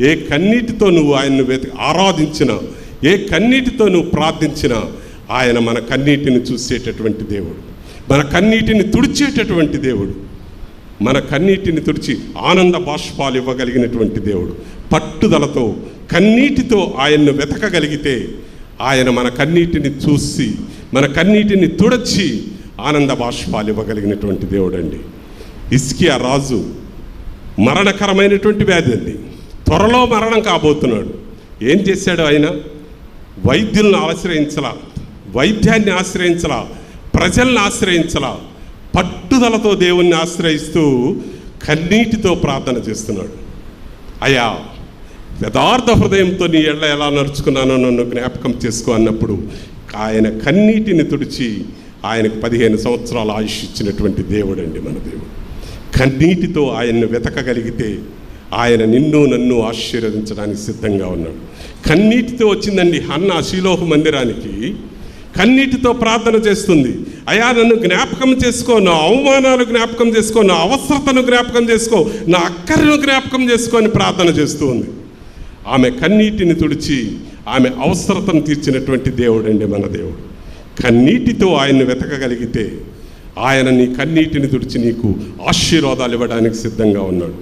ఏ కన్నీటితో నువ్వు ఆయన్ను ఆరాధించినా, ఏ కన్నీటితో నువ్వు ప్రార్థించినా ఆయన మన కన్నీటిని చూసేటటువంటి దేవుడు, మన కన్నీటిని తుడిచేటటువంటి దేవుడు. మన కన్నీటిని తుడిచి ఆనంద బాష్పాలు ఇవ్వగలిగినటువంటి దేవుడు. పట్టుదలతో కన్నీటితో ఆయన్ను వెతకగలిగితే ఆయన మన కన్నీటిని చూసి మన కన్నీటిని తుడచి ఆనంద బాష్పాలు ఇవ్వగలిగినటువంటి దేవుడు అండి. హిజ్కియా రాజు మరణకరమైనటువంటి వ్యాధి అండి, త్వరలో మరణం కాబోతున్నాడు. ఏం చేశాడు ఆయన? వైద్యులను ఆశ్రయించలా, వైద్యాన్ని ఆశ్రయించలా, ప్రజల్ని ఆశ్రయించలా, పట్టుదలతో దేవుణ్ణి ఆశ్రయిస్తూ కన్నీటితో ప్రార్థన చేస్తున్నాడు. అయ్యా, యథార్థ హృదయంతో నీ ఎళ్ళ ఎలా నడుచుకున్నానో నన్ను జ్ఞాపకం చేసుకో అన్నప్పుడు ఆయన కన్నీటిని తుడిచి ఆయనకు 15 సంవత్సరాల ఆయుష్ ఇచ్చినటువంటి దేవుడు అండి మన దేవుడు. కన్నీటితో ఆయన్ను వెతకగలిగితే ఆయన నిన్ను నన్ను ఆశీర్వదించడానికి సిద్ధంగా ఉన్నాడు. కన్నీటితో వచ్చిందండి హన్నా షీలోహు మందిరానికి. కన్నీటితో ప్రార్థన చేస్తుంది. అయ్యా, నన్ను జ్ఞాపకం చేసుకో, నా అవమానాలు జ్ఞాపకం చేసుకో, నా అవసరతను జ్ఞాపకం చేసుకో, నా అక్కరను జ్ఞాపకం చేసుకో అని ప్రార్థన చేస్తూ ఉంది. ఆమె కన్నీటిని తుడిచి ఆమె అవసరతను తీర్చినటువంటి దేవుడు అండి మన దేవుడు. కన్నీటితో ఆయన్ని వెతకగలిగితే ఆయన నీ కన్నీటిని తుడిచి నీకు ఆశీర్వాదాలు ఇవ్వడానికి సిద్ధంగా ఉన్నాడు.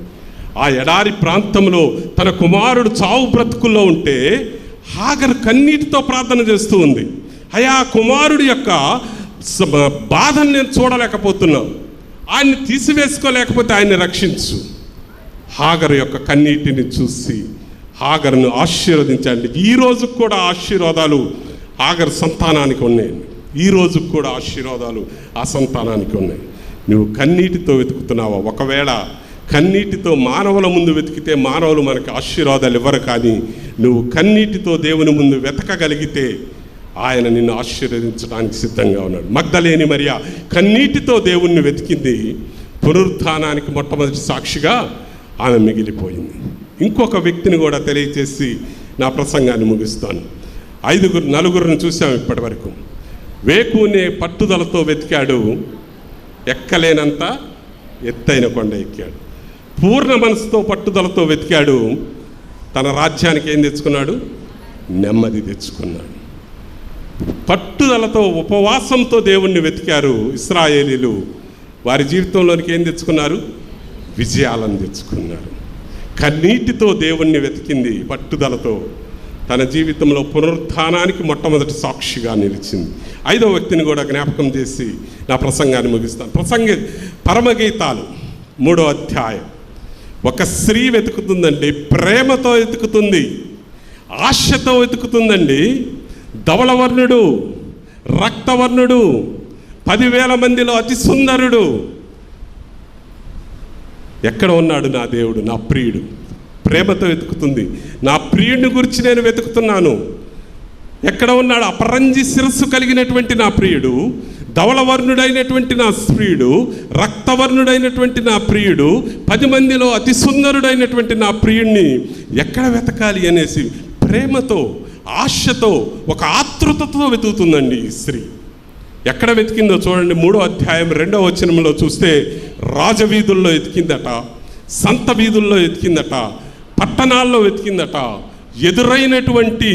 ఆ ఎడారి ప్రాంతంలో తన కుమారుడు చావు బ్రతుకుల్లో ఉంటే హాగర్ కన్నీటితో ప్రార్థన చేస్తూ ఉంది. అయ్యా, కుమారుడి యొక్క బాధను నేను చూడలేకపోతున్నాను, ఆయన్ని తీసివేసుకోలేకపోతే ఆయన్ని రక్షించు. హాగర్ యొక్క కన్నీటిని చూసి హాగర్ను ఆశీర్వదించండి. ఈ రోజుకు కూడా ఆశీర్వాదాలు హాగర్ సంతానానికి ఉన్నాయి. ఈ రోజుకు కూడా ఆశీర్వాదాలు ఆ సంతానానికి ఉన్నాయి. నువ్వు కన్నీటితో వెతుకుతున్నావా? ఒకవేళ కన్నీటితో మానవుల ముందు వెతికితే మానవులు మనకి ఆశీర్వాదాలు ఇవ్వరు, కానీ నువ్వు కన్నీటితో దేవుని ముందు వెతకగలిగితే ఆయన నిన్ను ఆశీర్వదించడానికి సిద్ధంగా ఉన్నాడు. మగ్దలేని మరియ కన్నీటితో దేవుణ్ణి వెతికింది. పునరుత్థానానికి మొట్టమొదటి సాక్షిగా ఆమె మిగిలిపోయింది. ఇంకొక వ్యక్తిని కూడా తెలియచేసి నా ప్రసంగాన్ని ముగిస్తాను. 4 చూసాం ఇప్పటి వరకు. వేకునే పట్టుదలతో వెతికాడు, ఎక్కలేనంత ఎత్తైన కొండ ఎక్కాడు. పూర్ణ మనసుతో పట్టుదలతో వెతికాడు, తన రాజ్యానికి ఏం తెచ్చుకున్నాడు? నెమ్మది తెచ్చుకున్నాడు. పట్టుదలతో ఉపవాసంతో దేవుణ్ణి వెతికారు ఇశ్రాయేలీలు. వారి జీవితంలోనికి ఏం తెచ్చుకున్నారు? విజయాలను తెచ్చుకున్నారు. కన్నీటితో దేవుణ్ణి వెతికింది, పట్టుదలతో తన జీవితంలో పునరుత్థానానికి మొట్టమొదటి సాక్షిగా నిలిచింది. 5వ వ్యక్తిని కూడా జ్ఞాపకం చేసి నా ప్రసంగాన్ని ముగిస్తాను. పరమగీతాలు 3వ అధ్యాయం. ఒక స్త్రీ వెతుకుతుందండి, ప్రేమతో వెతుకుతుంది, ఆశతో వెతుకుతుందండి. ధవళవర్ణుడు, రక్తవర్ణుడు, 10,000 మందిలో అతి సుందరుడు. ఎక్కడ ఉన్నాడు నా దేవుడు, నా ప్రియుడు? ప్రేమతో వెతుకుతుంది. నా ప్రియుడిని గురించి నేను వెతుకుతున్నాను. ఎక్కడ ఉన్నాడు? అపరంజి శిరస్సు కలిగినటువంటి నా ప్రియుడు, ధవళవర్ణుడైనటువంటి నా ప్రియుడు, రక్తవర్ణుడైనటువంటి నా ప్రియుడు, 10 మందిలో అతి సుందరుడైనటువంటి నా ప్రియుడిని ఎక్కడ వెతకాలి అనేసి ప్రేమతో, ఆశతో, ఒక ఆతృతతో వెతుకుతుందండి ఈ స్త్రీ. ఎక్కడ వెతికిందో చూడండి. 3వ అధ్యాయం 2వ వచనంలో చూస్తే రాజవీధుల్లో వెతికిందట, సంత వీధుల్లో వెతికిందట, పట్టణాల్లో వెతికిందట, ఎదురైనటువంటి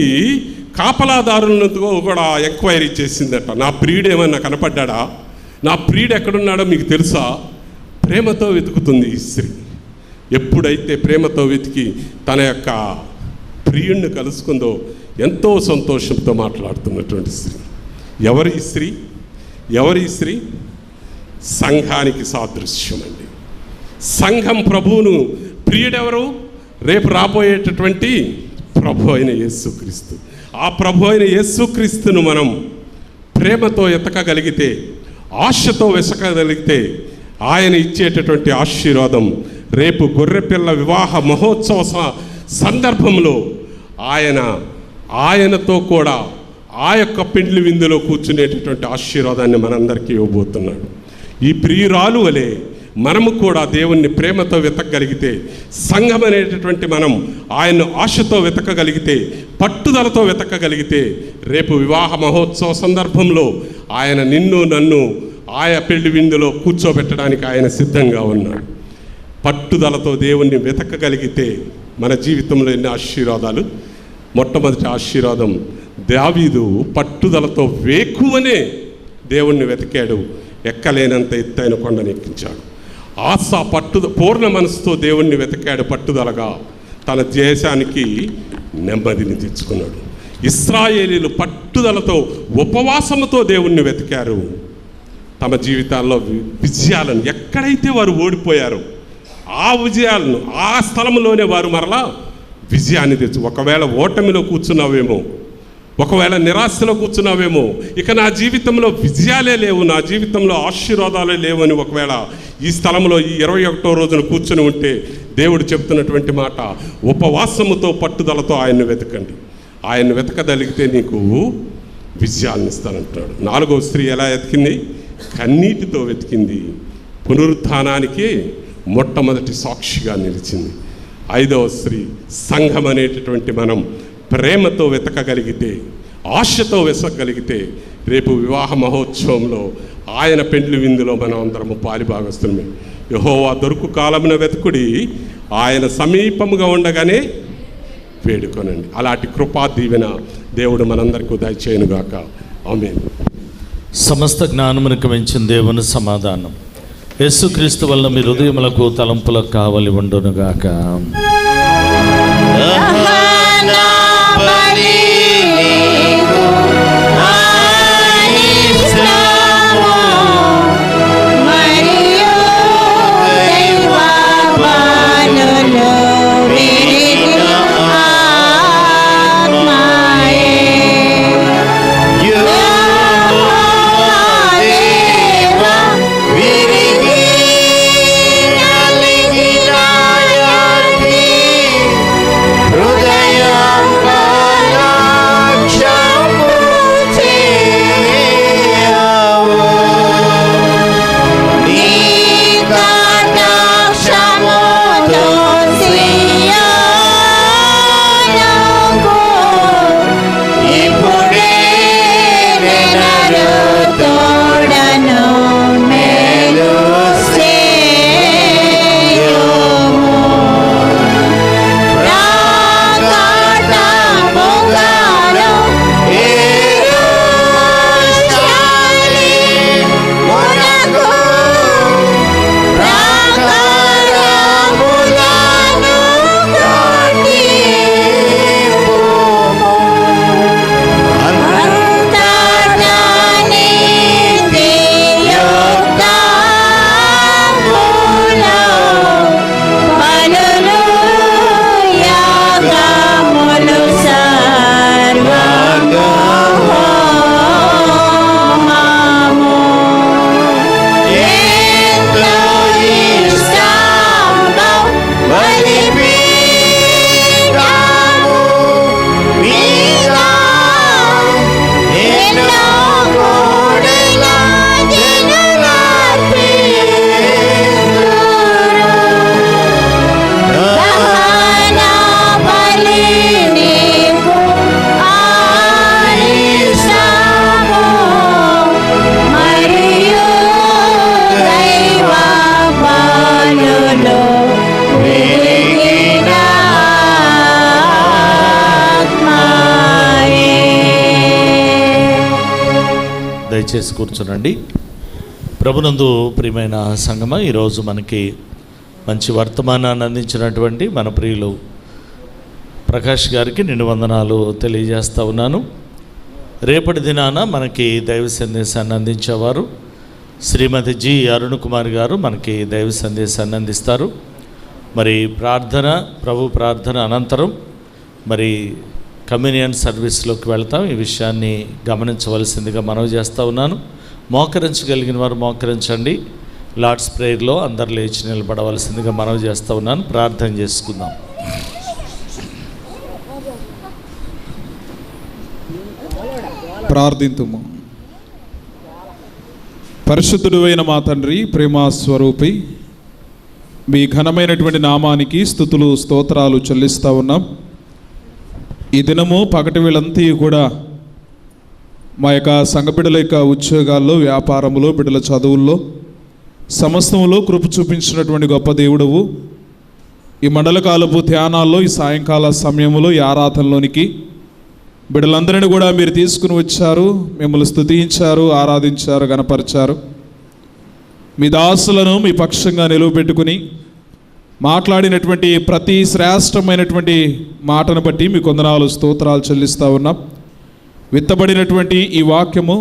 కాపలాదారులతో కూడా ఎంక్వైరీ చేసిందట. నా ప్రియుడు ఏమన్నా కనపడ్డా? నా ప్రియుడు ఎక్కడున్నాడో మీకు తెలుసా? ప్రేమతో వెతుకుతుంది ఈ స్త్రీ. ఎప్పుడైతే ప్రేమతో వెతికి తన యొక్క ప్రియుడిని కలుసుకుందో ఎంతో సంతోషంతో మాట్లాడుతున్నటువంటి స్త్రీ. ఎవరి స్త్రీ? ఎవరి స్త్రీ? సంఘానికి సాదృశ్యం అండి. సంఘం ప్రభువును, ప్రియుడెవరు? రేపు రాబోయేటటువంటి ప్రభు అయిన యేసుక్రీస్తు. ఆ ప్రభు అయిన యేసుక్రీస్తును మనం ప్రేమతో ఎతకగలిగితే, ఆశతో వెతకగలిగితే ఆయన ఇచ్చేటటువంటి ఆశీర్వాదం రేపు గొర్రెపిల్ల వివాహ మహోత్సవ సందర్భంలో ఆయనతో కూడా ఆ యొక్క పెండ్లి విందులో కూర్చునేటటువంటి ఆశీర్వాదాన్ని మనందరికీ ఇవ్వబోతున్నాడు. ఈ ప్రియురాలు వలె మనము కూడా దేవుణ్ణి ప్రేమతో వెతకగలిగితే, సంఘం అనేటటువంటి మనం ఆయన్ను ఆశతో వెతకగలిగితే, పట్టుదలతో వెతకగలిగితే రేపు వివాహ మహోత్సవ సందర్భంలో ఆయన నిన్ను నన్ను ఆయా పెళ్లి విందులో కూర్చోబెట్టడానికి ఆయన సిద్ధంగా ఉన్నాడు. పట్టుదలతో దేవుణ్ణి వెతకగలిగితే మన జీవితంలో ఎన్ని ఆశీర్వాదాలు. మొట్టమొదటి ఆశీర్వాదం, దావీదు పట్టుదలతో వేకువనే దేవుణ్ణి వెతికాడు, ఎక్కలేనంత ఎత్తైన కొండను ఎక్కించాడు. ఆశ పూర్ణ మనసుతో దేవుణ్ణి వెతికాడు, పట్టుదలగా తన దేశానికి నెమ్మదిని తెచ్చుకున్నాడు. ఇశ్రాయేలీలు పట్టుదలతో ఉపవాసముతో దేవుణ్ణి వెతికారు. తమ జీవితాల్లో విజయాలను, ఎక్కడైతే వారు ఓడిపోయారో ఆ విజయాలను, ఆ స్థలంలోనే వారు మరలా విజయాన్ని తెచ్చు. ఒకవేళ ఓటమిలో కూర్చున్నావేమో, ఒకవేళ నిరాశలో కూర్చున్నావేమో, ఇక నా జీవితంలో విజయాలే లేవు, నా జీవితంలో ఆశీర్వాదాలే లేవు అని ఒకవేళ ఈ స్థలంలో ఈ 21వ రోజున కూర్చుని ఉంటే దేవుడు చెప్తున్నటువంటి మాట, ఉపవాసముతో పట్టుదలతో ఆయన్ని వెతకండి. ఆయన్ని వెతకగలిగితే నీకు విజయాలను ఇస్తానంటున్నాడు. 4వ స్త్రీ ఎలా వెతికింది? కన్నీటితో వెతికింది. పునరుత్థానానికి మొట్టమొదటి సాక్షిగా నిలిచింది. 5వ స్త్రీ, సంఘం అనేటటువంటి మనం ప్రేమతో వెతకగలిగితే, ఆశతో వెతకగలిగితే రేపు వివాహ మహోత్సవంలో ఆయన పెండ్లి విందులో మనం అందరము పాలిభాగస్తులమే. యెహోవా దొరుకు కాలమున వెతుకుడి, ఆయన సమీపముగా ఉండగానే వేడుకొనండి. అలాంటి కృపా దీవెన దేవుడు మనందరికీ దయచేయునుగాక. ఆమేన్. సమస్త జ్ఞానమునకు మించిన దేవుని సమాధానం యేసుక్రీస్తు వల్ల మీ హృదయములకు తలంపులకు కావలి ఉండునుగాక. దయచేసి కూర్చోనండి. ప్రభునందు ప్రియమైన సంగమ, ఈరోజు మనకి మంచి వర్తమానాన్ని అందించినటువంటి మన ప్రియులు ప్రకాష్ గారికి నిండు వందనాలు తెలియజేస్తూ ఉన్నాను. రేపటి దినాన మనకి దైవ సందేశాన్ని అందించేవారు శ్రీమతి జి అరుణ్ కుమార్ గారు మనకి దైవ సందేశాన్ని అందిస్తారు. మరి ప్రభు ప్రార్థన అనంతరం మరి కమ్యూనియన్ సర్వీస్లోకి వెళ్తాం. ఈ విషయాన్ని గమనించవలసిందిగా మనవి చేస్తూ ఉన్నాను. మోకరించగలిగిన వారు మోకరించండి. లార్డ్స్ ప్రేయర్లో అందరు లేచి నిలబడవలసిందిగా మనవి చేస్తూ ఉన్నాను. ప్రార్థన చేసుకుందాం. ప్రార్థింతుము. పరిశుద్ధుడు అయిన మా తండ్రి, ప్రేమ స్వరూపి, మీ ఘనమైనటువంటి నామానికి స్తుతులు స్తోత్రాలు చెల్లిస్తూ ఉన్నాం. ఈ దినము పగటి వేళంతా కూడా మా యొక్క సంఘ బిడ్డల యొక్క ఉద్యోగాల్లో, వ్యాపారంలో, బిడ్డల చదువుల్లో, సమస్తంలో కృప చూపించినటువంటి గొప్ప దేవుడవు. ఈ మండలకాలపు ధ్యానాల్లో, ఈ సాయంకాల సమయంలో, ఈ ఆరాధనలోనికి బిడ్డలందరినీ కూడా మీరు తీసుకుని వచ్చారు. మిమ్మల్ని స్తుతించారు, ఆరాధించారు, గణపరిచారు. మీ దాసులను మీ పక్షంగా నిలువబెట్టుకుని మాట్లాడినటువంటి ప్రతి శ్రేష్టమైనటువంటి మాటను బట్టి మీ వందనాలు స్తోత్రాలు చెల్లిస్తూ ఉన్నాం. విత్తబడినటువంటి ఈ వాక్యము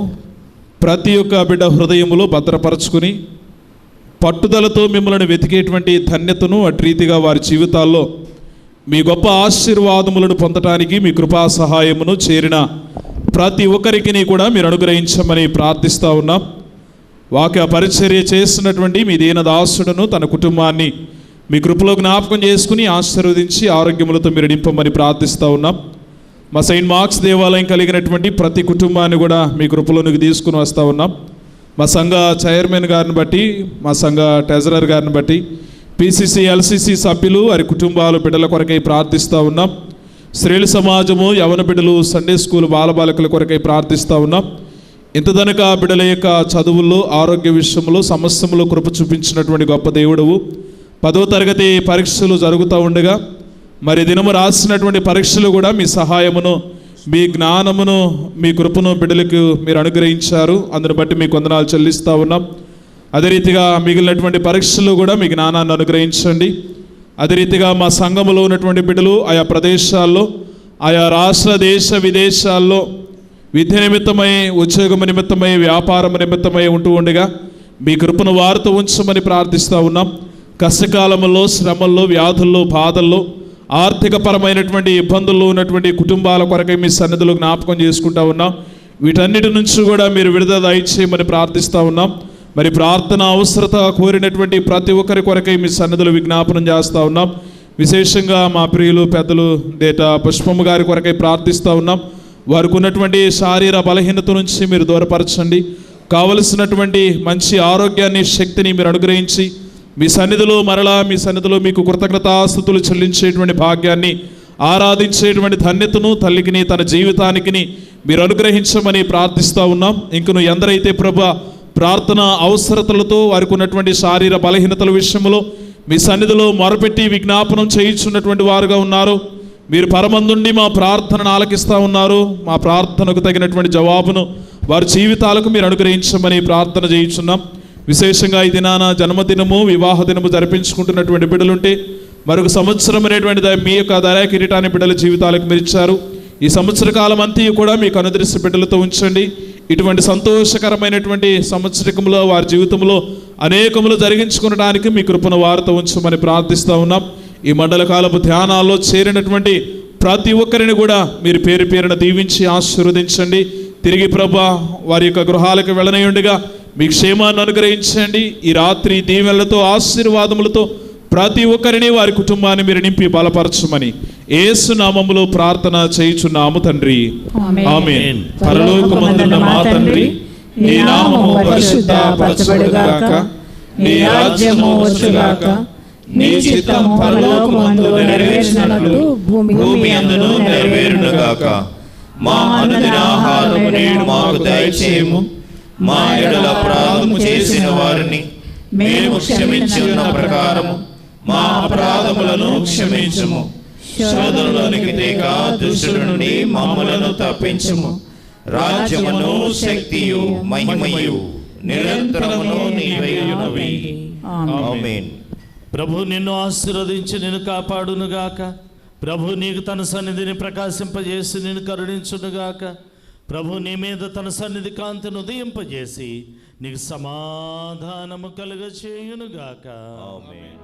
ప్రతి ఒక్క బిడ్డ హృదయములో భద్రపరచుకుని పట్టుదలతో మిమ్మల్ని వెతికేటువంటి ధన్యతను అటు రీతిగా వారి జీవితాల్లో మీ గొప్ప ఆశీర్వాదములను పొందటానికి మీ కృపా సహాయమును చేరిన ప్రతి ఒక్కరికి కూడా మీరు అనుగ్రహించమని ప్రార్థిస్తూ ఉన్నాం. వాక్య పరిచర్య చేస్తున్నటువంటి మీ దీనదాసుడును తన కుటుంబాన్ని మీ కృపలో జ్ఞాపకం చేసుకుని ఆశీర్వదించి ఆరోగ్యములతో మీరు నింపమని ప్రార్థిస్తూ ఉన్నాం. మా సెయింట్ మార్క్స్ దేవాలయం కలిగినటువంటి ప్రతి కుటుంబాన్ని కూడా మీ కృపలోనికి తీసుకుని వస్తూ ఉన్నాం. మా సంఘ చైర్మన్ గారిని బట్టి, మా సంఘ ట్రెజరర్ గారిని బట్టి, పిసిసి ఎల్సిసి సభ్యులు వారి కుటుంబాలు బిడ్డల కొరకై ప్రార్థిస్తూ ఉన్నాం. స్త్రీల సమాజము, యవన బిడ్డలు, సండే స్కూల్ బాలబాలికల కొరకై ప్రార్థిస్తూ ఉన్నాం. ఇంతదనక బిడ్డల యొక్క చదువుల్లో, ఆరోగ్య విషయంలో, సమస్యములో కృప చూపించినటువంటి గొప్ప దేవుడవు. 10వ తరగతి పరీక్షలు జరుగుతూ ఉండగా మరి దినము రాసినటువంటి పరీక్షలు కూడా మీ సహాయమును, మీ జ్ఞానమును, మీ కృపను బిడ్డలకు మీరు అనుగ్రహించారు. అందుని బట్టి మీకు వందనాలు చెల్లిస్తూ ఉన్నాం. అదే రీతిగా మిగిలినటువంటి పరీక్షలు కూడా మీ జ్ఞానాన్ని అనుగ్రహించండి. అదే రీతిగా మా సంఘములో ఉన్నటువంటి బిడ్డలు ఆయా ప్రదేశాల్లో, ఆయా రాష్ట్ర దేశ విదేశాల్లో విద్య నిమిత్తమై, ఉద్యోగం నిమిత్తమై, వ్యాపారం నిమిత్తమై ఉంటూ ఉండగా మీ కృపను వారితో ఉంచమని ప్రార్థిస్తూ ఉన్నాం. కష్టకాలంలో, శ్రమల్లో, వ్యాధుల్లో, బాధల్లో, ఆర్థికపరమైనటువంటి ఇబ్బందుల్లో ఉన్నటువంటి కుటుంబాల కొరకై మీ సన్నిధిలో జ్ఞాపకం చేసుకుంటా ఉన్నాం. వీటన్నిటి నుంచి కూడా మీరు విడుదల దయచేయమని ప్రార్థిస్తూ ఉన్నాం. మరి ప్రార్థన అవసరత కోరినటువంటి ప్రతి ఒక్కరి కొరకై మీ సన్నిధిలో విజ్ఞాపనం చేస్తూ ఉన్నాం. విశేషంగా మా ప్రియులు పెద్దలు డేటా పుష్పమ్మ గారి కొరకై ప్రార్థిస్తూ ఉన్నాం. వారికి ఉన్నటువంటి శారీర బలహీనత నుంచి మీరు దూరపరచండి. కావలసినటువంటి మంచి ఆరోగ్యాన్ని, శక్తిని మీరు అనుగ్రహించి మీ సన్నిధిలో మరలా మీ సన్నిధిలో మీకు కృతజ్ఞతాస్తుతులు చెల్లించేటువంటి భాగ్యాన్ని, ఆరాధించేటువంటి ధన్యతను తల్లికిని, తన జీవితానికి మీరు అనుగ్రహించమని ప్రార్థిస్తూ ఉన్నాం. ఇంకను ఎందరైతే ప్రభా ప్రార్థన అవసరతలతో వారికి ఉన్నటువంటి శారీర బలహీనతల విషయంలో మీ సన్నిధిలో మొరపెట్టి విజ్ఞాపనం చేయించున్నటువంటి వారుగా ఉన్నారు, మీరు పరమందుండి మా ప్రార్థనను ఆలకిస్తూ ఉన్నారు. మా ప్రార్థనకు తగినటువంటి జవాబును వారి జీవితాలకు మీరు అనుగ్రహించమని ప్రార్థన చేయించున్నాం. విశేషంగా ఈ దినాన జన్మదినము, వివాహ దినము జరిపించుకుంటున్నటువంటి బిడ్డలుంటే మరొక సంవత్సరం అనేటువంటి మీ యొక్క దయా కిరీటాన్ని బిడ్డల జీవితాలకు మీరు ఇచ్చారు. ఈ సంవత్సర కాలం అంతా కూడా మీకు అనుదృష్టి బిడ్డలతో ఉంచండి. ఇటువంటి సంతోషకరమైనటువంటి సంవత్సరకంలో వారి జీవితంలో అనేకములు జరిగించుకునడానికి మీ కృపను వారితో ఉంచమని ప్రార్థిస్తూ ఉన్నాం. ఈ మండల కాలపు ధ్యానాల్లో చేరినటువంటి ప్రతి ఒక్కరిని కూడా మీరు పేరు పేరున దీవించి ఆశీర్వదించండి. తిరిగి ప్రభా వారి యొక్క గృహాలకు వెళ్ళనయుండిగా మీ క్షేమాన్ని అనుగ్రహించండి. ఈ రాత్రి దీవెనలతో, ఆశీర్వాదములతో ప్రతి ఒక్కరిని, వారి కుటుంబాన్ని మీరు నింపి బలపరచమని యేసు నామములో ప్రార్థన చేయుచున్నాము తండ్రి, ఆమేన్. పరలోకమందున్న మా తండ్రి, నీ నామము పరిశుద్ధపరచబడుగాక, నీ రాజ్యము వచ్చుగాక, నీ చిత్తము పరలోకమందు నెరవేర్చినట్లు భూమి అందును నెరవేరునుగాక. మా అనుదిన ఆహారము నేడు మాకు దయచేయము. మా ఎడల అపరాధము చేసిన వారిని మేము క్షమించి ఉన్న ప్రకారము మా అపరాధములను క్షమించుము. శోధనలోనికి తేక దుష్టుడి నుండి మమ్మలను తప్పించుము. రాజ్యమును, శక్తియు, మహిమయు నిరంతరమును నీవై ఉన్నవి. ఆమేన్. ప్రభు నిన్ను ఆశీర్వదించి నిన్ను కాపాడునుగాక. ప్రభు నీకు తన సన్నిధిని ప్రకాశింపజేసి నిన్ను కరుణించునుగాక. ప్రభు నీ మీద తన సన్నిధి కాంతిని ఉదయింపజేసి నీకు సమాధానము కలుగచేయునుగాక. ఆమేన్.